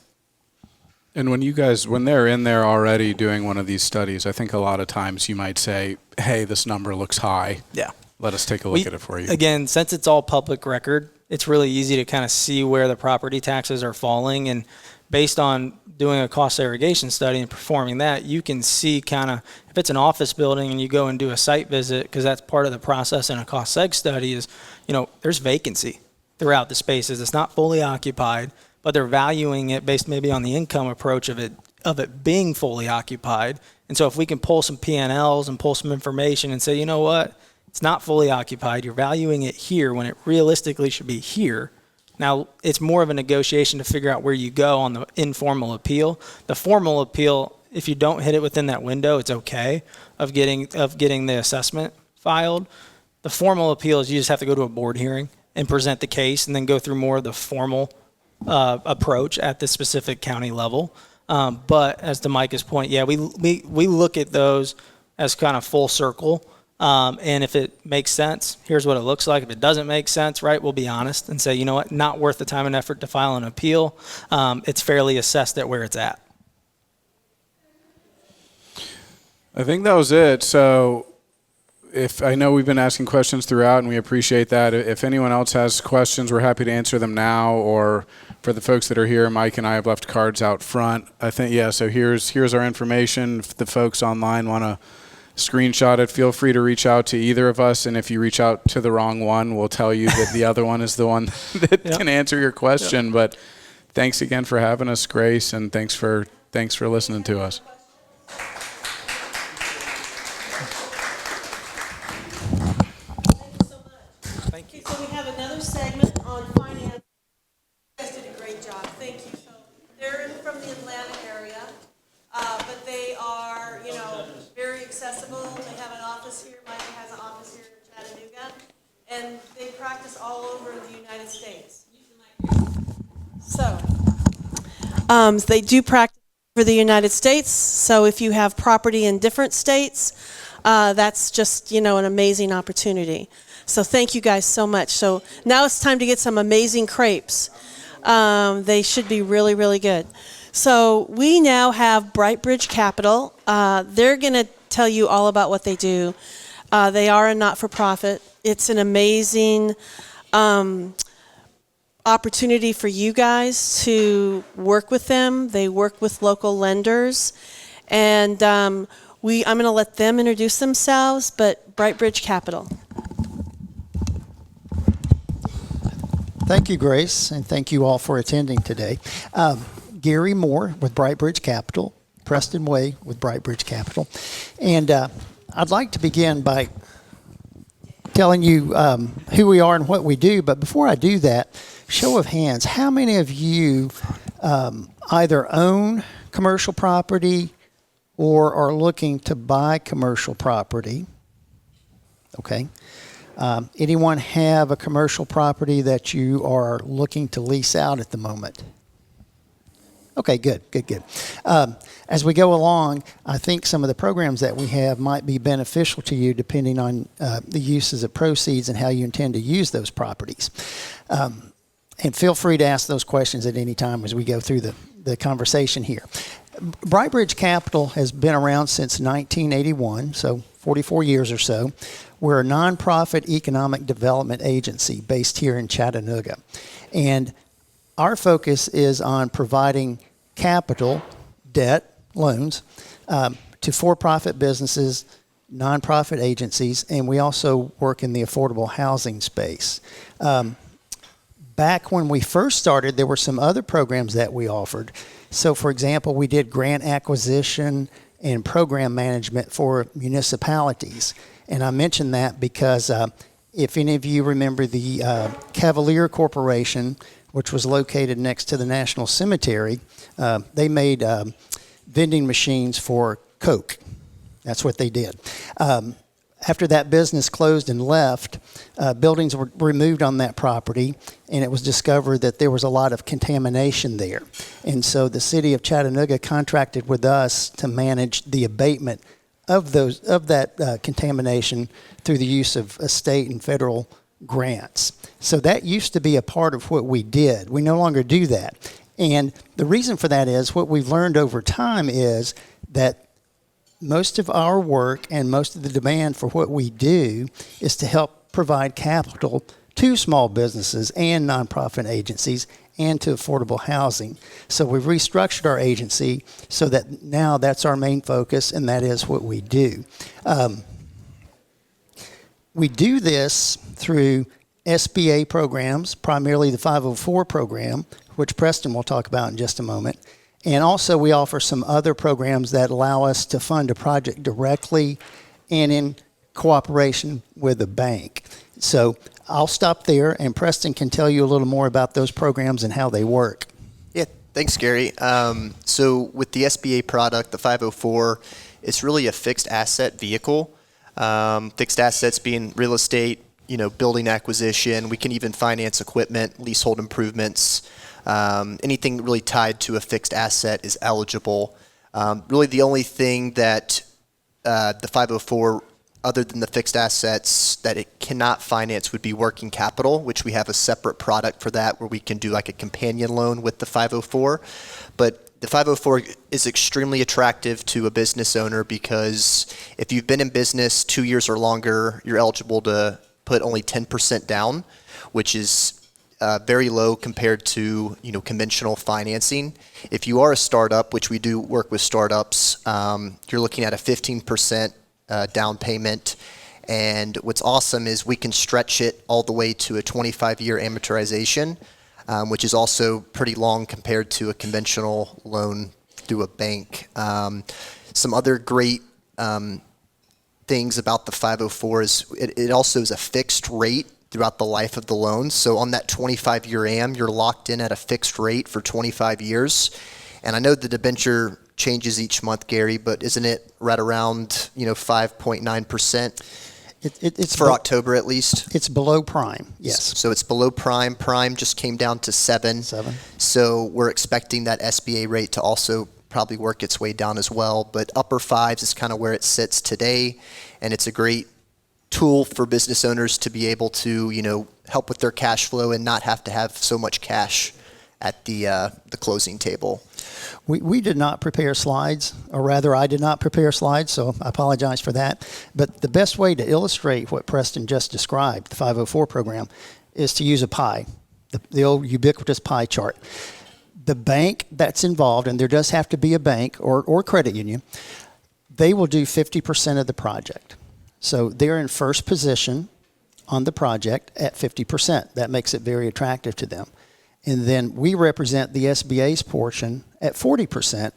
And when they're in there already doing one of these studies, I think a lot of times you might say, hey, this number looks high. Yeah. Let us take a look at it for you. Again, since it's all public record, it's really easy to kind of see where the property taxes are falling. And based on doing a cost segregation study and performing that, you can see kind of, if it's an office building and you go and do a site visit, because that's part of the process in a cost seg study, is, you know, there's vacancy throughout the spaces. It's not fully occupied, but they're valuing it based maybe on the income approach of it being fully occupied. And so if we can pull some P&Ls and pull some information and say, you know what, it's not fully occupied, you're valuing it here when it realistically should be here. Now, it's more of a negotiation to figure out where you go on the informal appeal. The formal appeal, if you don't hit it within that window, it's okay of getting the assessment filed. The formal appeal is you just have to go to a board hearing and present the case and then go through more of the formal approach at the specific county level. But as to Micah's point, yeah, we look at those as kind of full circle. And if it makes sense, here's what it looks like. If it doesn't make sense, right, we'll be honest and say, you know what, not worth the time and effort to file an appeal. It's fairly assessed at where it's at. I think that was it. So I know we've been asking questions throughout, and we appreciate that. If anyone else has questions, we're happy to answer them now, or for the folks that are here, Mike and I have left cards out front. I think, yeah, so here's our information. If the folks online want to screenshot it. Feel free to reach out to either of us, and if you reach out to the wrong one, we'll tell you that the other one is the one that can answer your question. But thanks again for having us, Grace, and thanks for listening to us. Thank you. So we have another segment on finance. You guys did a great job. Thank you. So they're from the Atlanta area, but they are, very accessible. They have an office here. Mike has an office here in Chattanooga, and they practice all over the United States. So they do practice for the United States. So if you have property in different states, that's just, an amazing opportunity. So thank you guys so much. So now it's time to get some amazing crepes. They should be really, really good. So we now have Brightbridge Capital. They're going to tell you all about what they do. They are a not-for-profit. It's an amazing opportunity for you guys to work with them. They work with local lenders. And I'm going to let them introduce themselves, but Brightbridge Capital. Thank you, Grace, and thank you all for attending today. Gary Moore with Brightbridge Capital, Preston Way with Brightbridge Capital. And I'd like to begin by telling you who we are and what we do. But before I do that, show of hands, how many of you either own commercial property or are looking to buy commercial property? Okay. Anyone have a commercial property that you are looking to lease out at the moment? Okay, good. As we go along, I think some of the programs that we have might be beneficial to you depending on the uses of proceeds and how you intend to use those properties. And feel free to ask those questions at any time as we go through the conversation here. Brightbridge Capital has been around since 1981, so 44 years or so. We're a nonprofit economic development agency based here in Chattanooga. And our focus is on providing capital, debt, loans, to for-profit businesses, nonprofit agencies, and we also work in the affordable housing space. Back when we first started, there were some other programs that we offered. So, for example, we did grant acquisition and program management for municipalities. And I mention that because if any of you remember the Cavalier Corporation, which was located next to the National Cemetery, they made vending machines for Coke. That's what they did. After that business closed and left, buildings were removed on that property, and it was discovered that there was a lot of contamination there. And so the city of Chattanooga contracted with us to manage the abatement of that contamination through the use of state and federal grants. So that used to be a part of what we did. We no longer do that. And the reason for that is what we've learned over time is that most of our work and most of the demand for what we do is to help provide capital to small businesses and nonprofit agencies and to affordable housing. So we've restructured our agency so that now that's our main focus and that is what we do. We do this through SBA programs, primarily the 504 program, which Preston will talk about in just a moment. And also we offer some other programs that allow us to fund a project directly and in cooperation with a bank. So I'll stop there and Preston can tell you a little more about those programs and how they work. Yeah, thanks, Gary. So with the SBA product, the 504, it's really a fixed asset vehicle. Fixed assets being real estate, building acquisition. We can even finance equipment, leasehold improvements. Anything really tied to a fixed asset is eligible. Really the only thing that the 504, other than the fixed assets, that it cannot finance would be working capital, which we have a separate product for that where we can do like a companion loan with the 504. But the 504 is extremely attractive to a business owner because if you've been in business 2 years or longer, you're eligible to put only 10% down, which is very low compared to conventional financing. If you are a startup, which we do work with startups, you're looking at a 15% down payment. And what's awesome is we can stretch it all the way to a 25-year amortization, which is also pretty long compared to a conventional loan through a bank. Some other great things about the 504 is it also is a fixed rate throughout the life of the loan. So on that 25-year AM, you're locked in at a fixed rate for 25 years. And I know the debenture changes each month, Gary, but isn't it right around 5.9%? It's for October at least. It's below prime, yes. So it's below prime. Prime just came down to 7. 7. So we're expecting that SBA rate to also probably work its way down as well. But upper 5s is kind of where it sits today, and it's a great tool for business owners to be able to help with their cash flow and not have to have so much cash at the closing table. We did not prepare slides, or rather I did not prepare slides, so I apologize for that. But the best way to illustrate what Preston just described, the 504 program, is to use a pie, the old ubiquitous pie chart. The bank that's involved, and there does have to be a bank or credit union, they will do 50% of the project. So they're in first position on the project at 50%. That makes it very attractive to them. And then we represent the SBA's portion at 40%.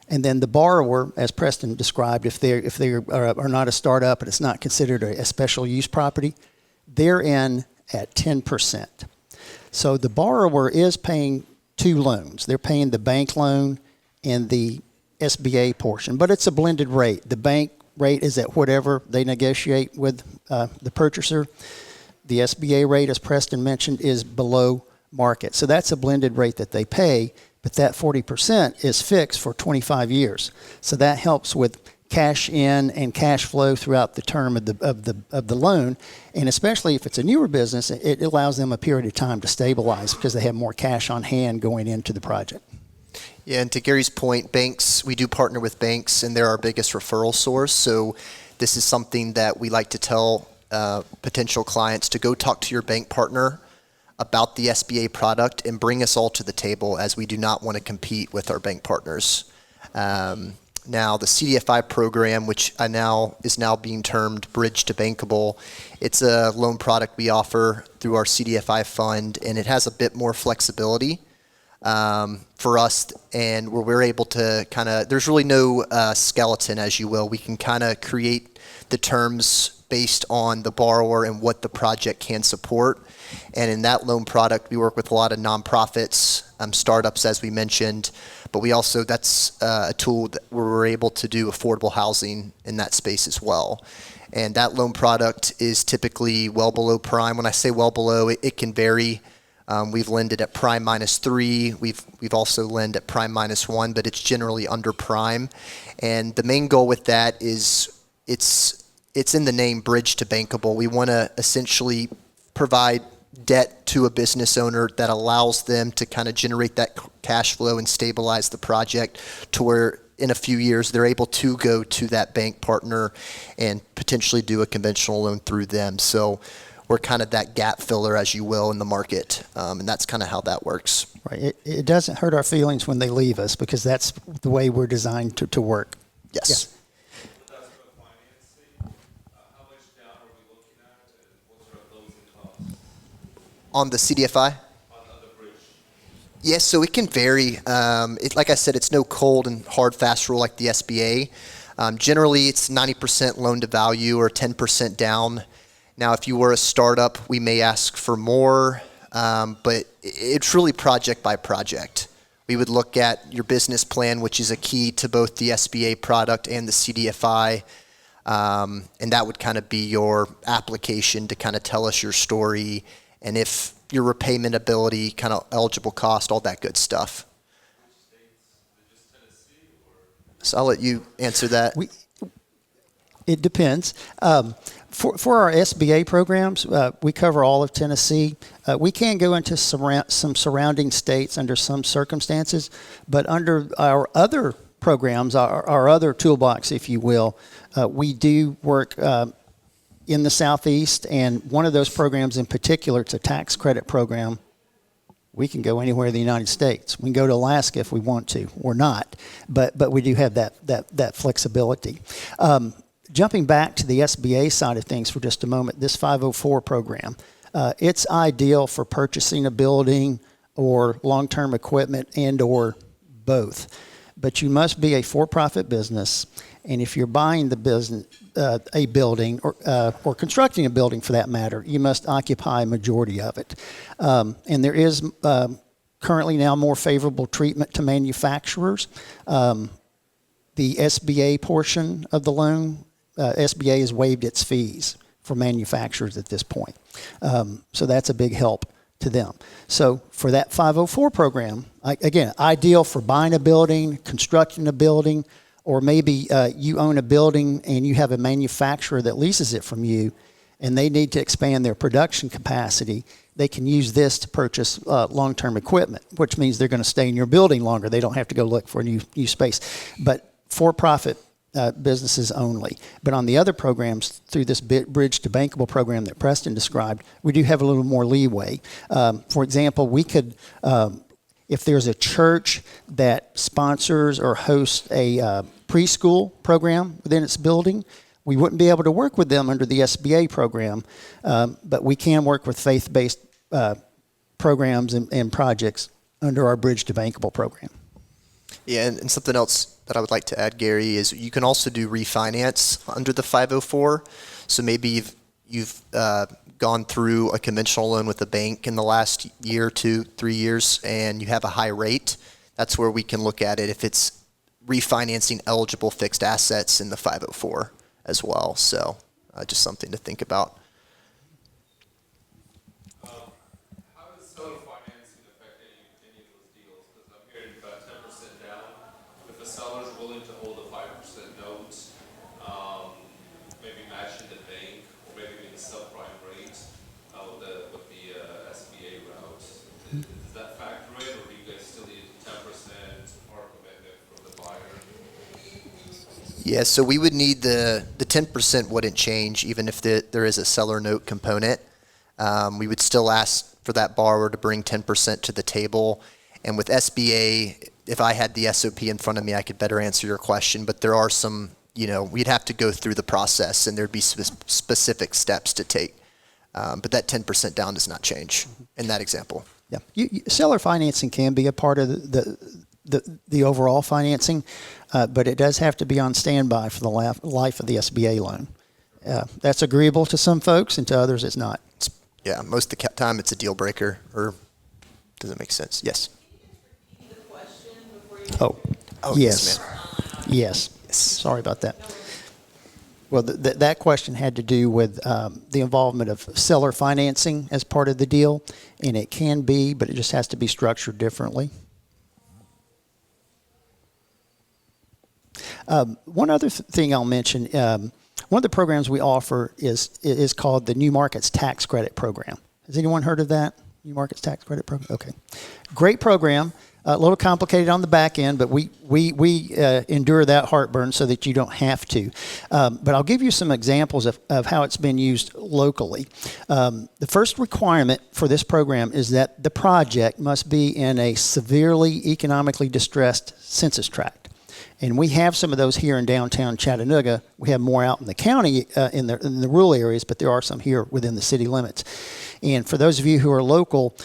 And then the borrower, as Preston described, if they are not a startup and it's not considered a special use property, they're in at 10%. So the borrower is paying 2 loans. They're paying the bank loan and the SBA portion, but it's a blended rate. The bank rate is at whatever they negotiate with the purchaser. The SBA rate, as Preston mentioned, is below market. So that's a blended rate that they pay, but that 40% is fixed for 25 years. So that helps with cash in and cash flow throughout the term of the loan, and especially if it's a newer business, it allows them a period of time to stabilize because they have more cash on hand going into the project. Yeah, and to Gary's point, banks, we do partner with banks, and they're our biggest referral source. So this is something that we like to tell potential clients to go talk to your bank partner about the SBA product and bring us all to the table, as we do not want to compete with our bank partners. Now, the CDFI program, which is now being termed Bridge to Bankable, it's a loan product we offer through our CDFI fund, and it has a bit more flexibility for us, and where we're able to there's really no skeleton, as you will. We can kind of create the terms based on the borrower and what the project can support. And in that loan product, we work with a lot of nonprofits, startups, as we mentioned, but we also, that's a tool where we're able to do affordable housing in that space as well. And that loan product is typically well below prime. When I say well below, it can vary. We've lended at prime -3. We've also lend at prime -1, but it's generally under prime. And the main goal with that is it's in the name Bridge to Bankable. We want to essentially provide debt to a business owner that allows them to kind of generate that cash flow and stabilize the project to where in a few years they're able to go to that bank partner and potentially do a conventional loan through them. So we're kind of that gap filler, as you will, in the market, and that's kind of how that works. Right. It doesn't hurt our feelings when they leave us, because that's the way we're designed to work. Yes. Yeah. On the CDFI? On the bridge. Yes, so it can vary. Like I said, it's no cold and hard fast rule like the SBA. Generally, it's 90% loan to value or 10% down. Now, if you were a startup, we may ask for more, but it's really project by project. We would look at your business plan, which is a key to both the SBA product and the CDFI, and that would kind of be your application to kind of tell us your story, and if your repayment ability, kind of eligible cost, all that good stuff. So I'll let you answer that. It depends. For our SBA programs, we cover all of Tennessee. We can go into some surrounding states under some circumstances, but under our other programs, our other toolbox, if you will, we do work in the Southeast, and one of those programs in particular, it's a tax credit program. We can go anywhere in the United States. We can go to Alaska if we want to, or not, but we do have that flexibility. Jumping back to the SBA side of things for just a moment, this 504 program, it's ideal for purchasing a building or long-term equipment and or both. But you must be a for-profit business, and if you're buying the business, a building or constructing a building for that matter, you must occupy a majority of it. And there is currently now more favorable treatment to manufacturers. The SBA portion of the loan, SBA has waived its fees for manufacturers at this point. So that's a big help to them. So for that 504 program, again, ideal for buying a building, constructing a building, or maybe you own a building and you have a manufacturer that leases it from you and they need to expand their production capacity. They can use this to purchase long-term equipment, which means they're going to stay in your building longer. They don't have to go look for a new space. But for-profit businesses only. But on the other programs, through this Bridge to Bankable program that Preston described, we do have a little more leeway. For example, we could, if there's a church that sponsors or hosts a preschool program within its building, we wouldn't be able to work with them under the SBA program, but we can work with faith-based programs and projects under our Bridge to Bankable program. Yeah, and something else that I would like to add, Gary, is you can also do refinance under the 504. So maybe you've gone through a conventional loan with a bank in the last year, 2, 3 years, and you have a high rate. That's where we can look at it if it's refinancing eligible fixed assets in the 504 as well. So just something to think about. How does seller financing affect any of those deals? Because I'm hearing about 10% down. If a seller's willing to hold a 5% note, maybe matching the bank, or maybe the subprime rate with the SBA route, does that factor in, or do you guys still need 10% or commitment from the buyer? Yeah, so we would need the 10% wouldn't change even if there is a seller note component. We would still ask for that borrower to bring 10% to the table. And with SBA, if I had the SOP in front of me, I could better answer your question. But there are some, we'd have to go through the process and there'd be specific steps to take. But that 10% down does not change in that example. Yeah, seller financing can be a part of the overall financing, but it does have to be on standby for the life of the SBA loan. That's agreeable to some folks, and to others it's not. Yeah, most of the time it's a deal breaker, or does it make sense? Yes. Oh, yes. Yes. Sorry about that. Well, that question had to do with the involvement of seller financing as part of the deal, and it can be, but it just has to be structured differently. One other thing I'll mention, one of the programs we offer is called the New Markets Tax Credit Program. Has anyone heard of that? New Markets Tax Credit Program? Okay. Great program. A little complicated on the back end, but we endure that heartburn so that you don't have to. But I'll give you some examples of how it's been used locally. The first requirement for this program is that the project must be in a severely economically distressed census tract. And we have some of those here in downtown Chattanooga. We have more out in the county, in the rural areas, but there are some here within the city limits. And for those of you who are local,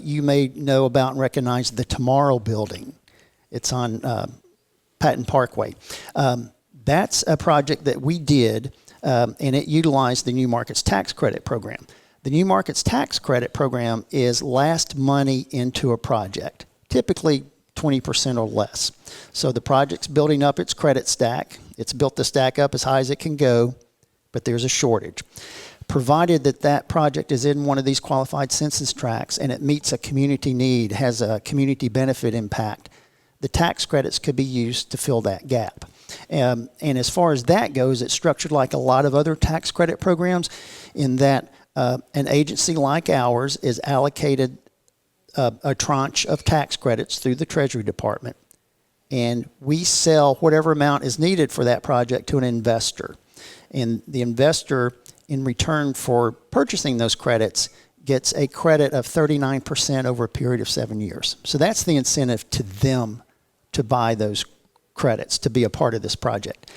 you may know about and recognize the Tomorrow Building. It's on Patton Parkway. That's a project that we did, and it utilized the New Markets Tax Credit Program. The New Markets Tax Credit Program is last money into a project, typically 20% or less. So the project's building up its credit stack. It's built the stack up as high as it can go, but there's a shortage. Provided that project is in one of these qualified census tracts and it meets a community need, has a community benefit impact, the tax credits could be used to fill that gap. And as far as that goes, it's structured like a lot of other tax credit programs in that an agency like ours is allocated a tranche of tax credits through the Treasury Department, and we sell whatever amount is needed for that project to an investor. And the investor, in return for purchasing those credits, gets a credit of 39% over a period of 7 years. So that's the incentive to them to buy those credits, to be a part of this project.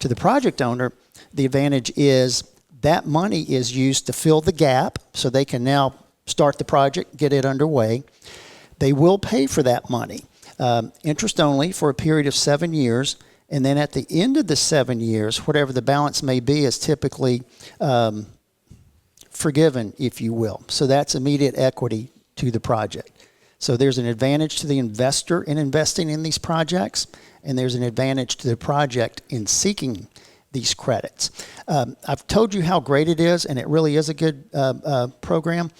To the project owner, the advantage is that money is used to fill the gap so they can now start the project, get it underway. They will pay for that money, interest only for a period of 7 years. And then at the end of the 7 years, whatever the balance may be is typically forgiven, if you will. So that's immediate equity to the project. So there's an advantage to the investor in investing in these projects, and there's an advantage to the project in seeking these credits. I've told you how great it is, and it really is a good program.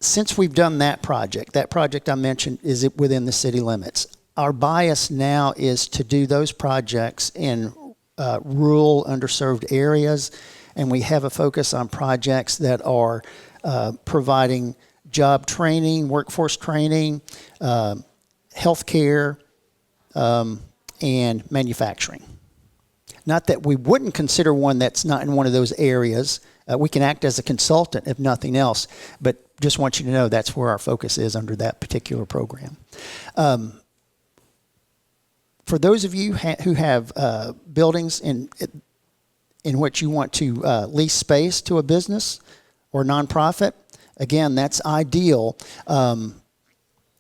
Since we've done that project I mentioned is within the city limits. Our bias now is to do those projects in rural, underserved areas, and we have a focus on projects that are providing job training, workforce training, healthcare, and manufacturing. Not that we wouldn't consider one that's not in one of those areas. We can act as a consultant, if nothing else, but just want you to know that's where our focus is under that particular program. For those of you who have buildings in which you want to lease space to a business or nonprofit, again, that's ideal.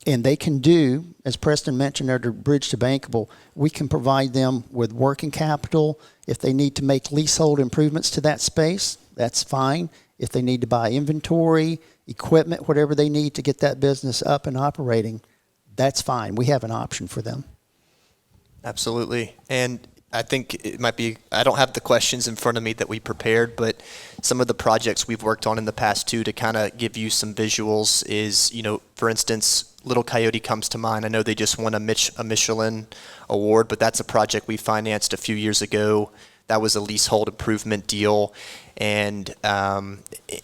And they can do, as Preston mentioned, under Bridge to Bankable, we can provide them with working capital. If they need to make leasehold improvements to that space, that's fine. If they need to buy inventory, equipment, whatever they need to get that business up and operating, that's fine. We have an option for them. Absolutely. And I think it might be, I don't have the questions in front of me that we prepared, but some of the projects we've worked on in the past too, to kind of give you some visuals is, for instance, Little Coyote comes to mind. I know they just won a Michelin award, but that's a project we financed a few years ago. That was a leasehold improvement deal. And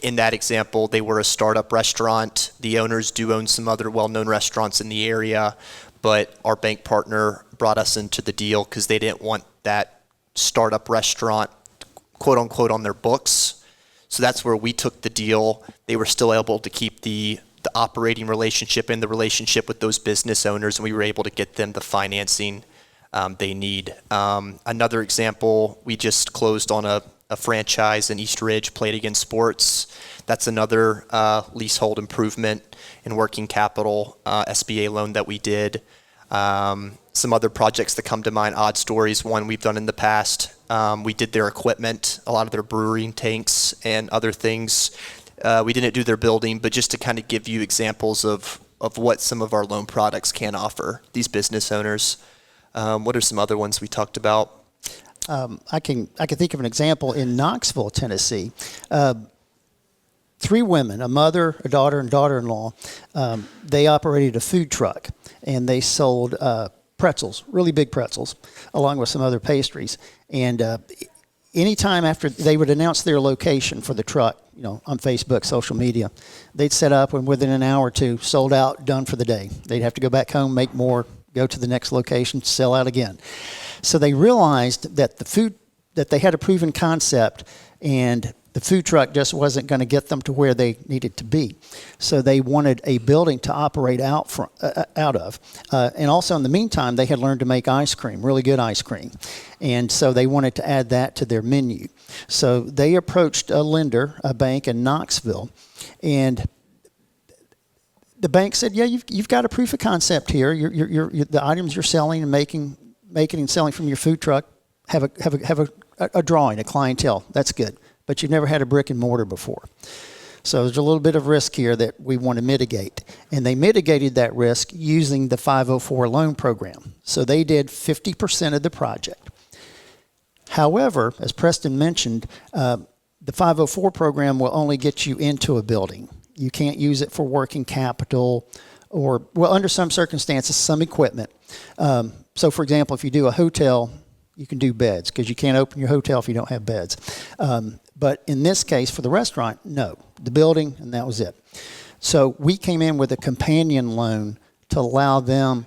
in that example, they were a startup restaurant. The owners do own some other well-known restaurants in the area, but our bank partner brought us into the deal because they didn't want that startup restaurant, quote unquote, on their books. So that's where we took the deal. They were still able to keep the operating relationship and the relationship with those business owners, and we were able to get them the financing they need. Another example, we just closed on a franchise in East Ridge, Play It Again Sports. That's another leasehold improvement in working capital SBA loan that we did. Some other projects that come to mind, Odd Stories, one we've done in the past. We did their equipment, a lot of their brewing tanks and other things. We didn't do their building, but just to kind of give you examples of what some of our loan products can offer these business owners. What are some other ones we talked about? I can think of an example in Knoxville, Tennessee. 3 women, a mother, a daughter, and daughter-in-law, they operated a food truck, and they sold pretzels, really big pretzels, along with some other pastries. And anytime after they would announce their location for the truck, on Facebook, social media, they'd set up and within an hour or two, sold out, done for the day. They'd have to go back home, make more, go to the next location, sell out again. So they realized that that they had a proven concept, and the food truck just wasn't going to get them to where they needed to be. So they wanted a building to operate out of. And also in the meantime, they had learned to make ice cream, really good ice cream. And so they wanted to add that to their menu. So they approached a lender, a bank in Knoxville, and the bank said, yeah, you've got a proof of concept here. The items you're selling and making and selling from your food truck have a drawing, a clientele. That's good. But you've never had a brick and mortar before. So there's a little bit of risk here that we want to mitigate. And they mitigated that risk using the 504 loan program. So they did 50% of the project. However, as Preston mentioned, the 504 program will only get you into a building. You can't use it for working capital or, well, under some circumstances, some equipment. So, for example, if you do a hotel, you can do beds because you can't open your hotel if you don't have beds. But in this case, for the restaurant, no. The building, and that was it. So we came in with a companion loan to allow them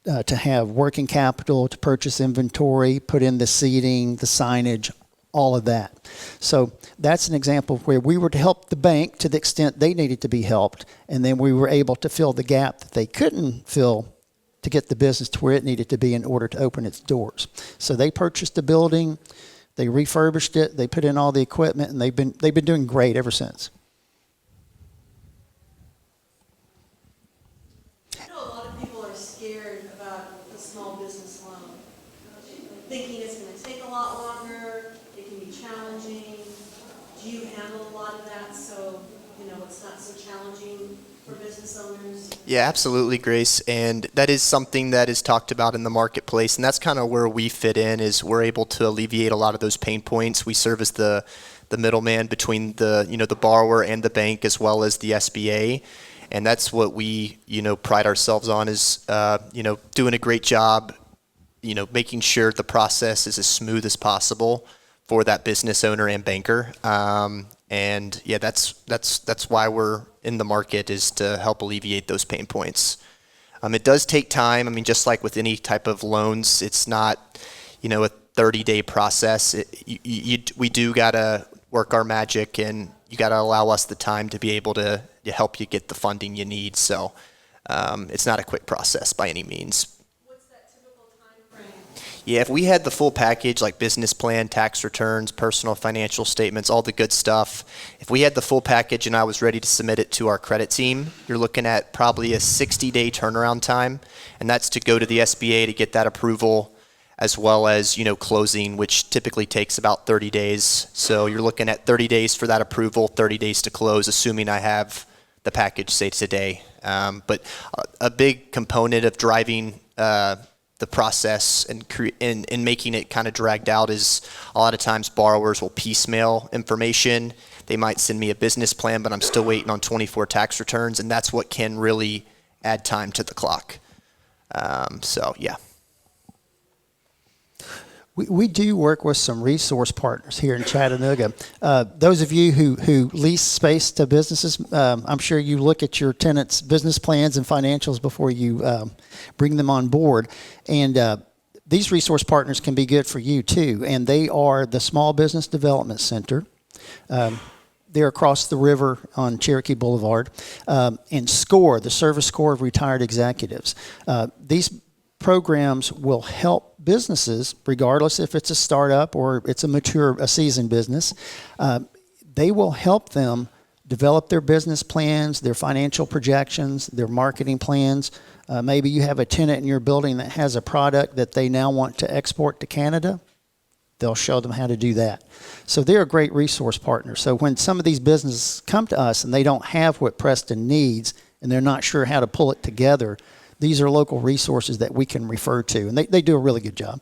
to have working capital, to purchase inventory, put in the seating, the signage, all of that. So that's an example of where we were to help the bank to the extent they needed to be helped, and then we were able to fill the gap that they couldn't fill to get the business to where it needed to be in order to open its doors. So they purchased the building, they refurbished it, they put in all the equipment, and they've been doing great ever since. I know a lot of people are scared about the small business loan, thinking it's going to take a lot longer, it can be challenging. Do you handle a lot of that so, it's not so challenging for business owners? Yeah, absolutely, Grace. And that is something that is talked about in the marketplace. And that's kind of where we fit in, is we're able to alleviate a lot of those pain points. We serve as the middleman between the borrower and the bank, as well as the SBA. And that's what we, pride ourselves on, is, doing a great job, making sure the process is as smooth as possible for that business owner and banker. And yeah, that's why we're in the market, is to help alleviate those pain points. It does take time. I mean, just like with any type of loans, it's not, a 30-day process. We do gotta work our magic, and you gotta allow us the time to be able to help you get the funding you need. So it's not a quick process by any means. Yeah, if we had the full package, like business plan, tax returns, personal financial statements, all the good stuff, if we had the full package and I was ready to submit it to our credit team, you're looking at probably a 60-day turnaround time, and that's to go to the SBA to get that approval, as well as, closing, which typically takes about 30 days. So you're looking at 30 days for that approval, 30 days to close, assuming I have the package, say, today. But a big component of driving the process and making it kind of dragged out is, a lot of times borrowers will piecemeal information. They might send me a business plan, but I'm still waiting on 24 tax returns, and that's what can really add time to the clock. So yeah. We do work with some resource partners here in Chattanooga. Those of you who lease space to businesses, I'm sure you look at your tenants' business plans and financials before you bring them on board. And these resource partners can be good for you too. And they are the Small Business Development Center. They're across the river on Cherokee Boulevard. And SCORE, the Service Corps of Retired Executives. These programs will help businesses, regardless if it's a startup or it's a seasoned business. They will help them develop their business plans, their financial projections, their marketing plans. Maybe you have a tenant in your building that has a product that they now want to export to Canada. They'll show them how to do that. So they're a great resource partner. So when some of these businesses come to us and they don't have what Preston needs and they're not sure how to pull it together, these are local resources that we can refer to, and they do a really good job.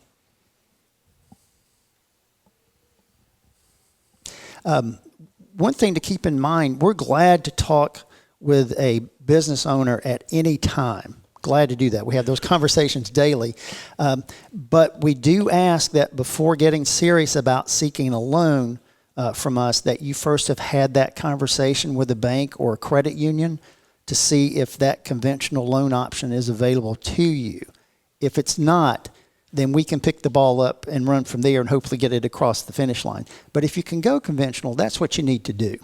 One thing to keep in mind, we're glad to talk with a business owner at any time. Glad to do that. We have those conversations daily. But we do ask that before getting serious about seeking a loan from us, that you first have had that conversation with a bank or a credit union to see if that conventional loan option is available to you. If it's not, then we can pick the ball up and run from there and hopefully get it across the finish line. But if you can go conventional, that's what you need to do.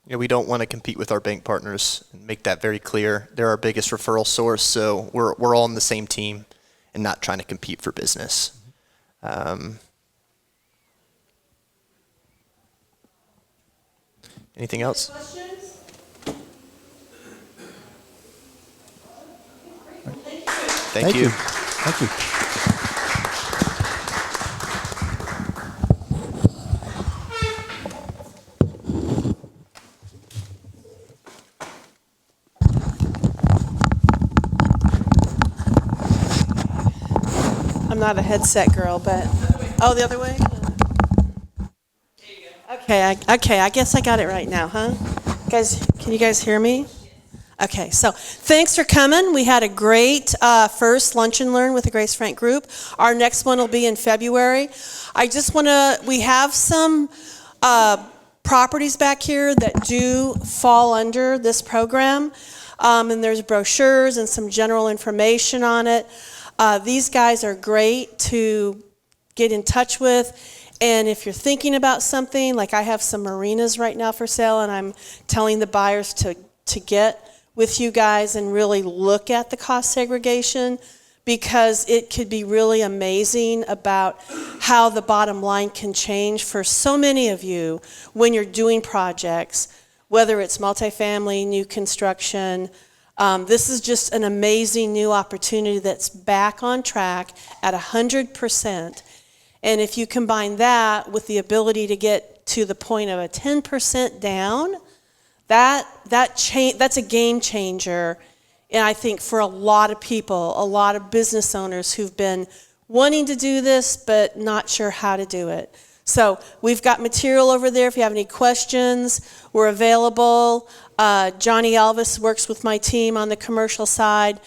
Yeah, we don't want to compete with our bank partners, and make that very clear. They're our biggest referral source, so we're all on the same team and not trying to compete for business. Anything else? Questions? Thank you. Thank you. I'm not a headset girl, but the other way. Okay. I guess I got it right now, huh? Guys, can you guys hear me? Okay, so thanks for coming. We had a great first Lunch and Learn with the Grace Frank Group. Our next one will be in February. We have some properties back here that do fall under this program, and there's brochures and some general information on it. These guys are great to get in touch with. And if you're thinking about something, like I have some marinas right now for sale, and I'm telling the buyers to get with you guys and really look at the cost segregation because it could be really amazing about how the bottom line can change for so many of you when you're doing projects, whether it's multifamily, new construction. This is just an amazing new opportunity that's back on track at 100%. And if you combine that with the ability to get to the point of a 10% down, that's a game changer. And I think for a lot of people, a lot of business owners who've been wanting to do this but not sure how to do it. So we've got material over there. If you have any questions, we're available. Johnny Elvis works with my team on the commercial side.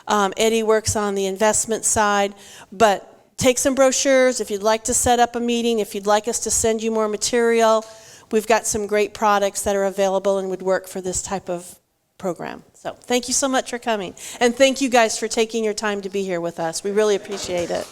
Eddie works on the investment side. But take some brochures if you'd like to set up a meeting, if you'd like us to send you more material. We've got some great products that are available and would work for this type of program. So thank you so much for coming. And thank you guys for taking your time to be here with us. We really appreciate it.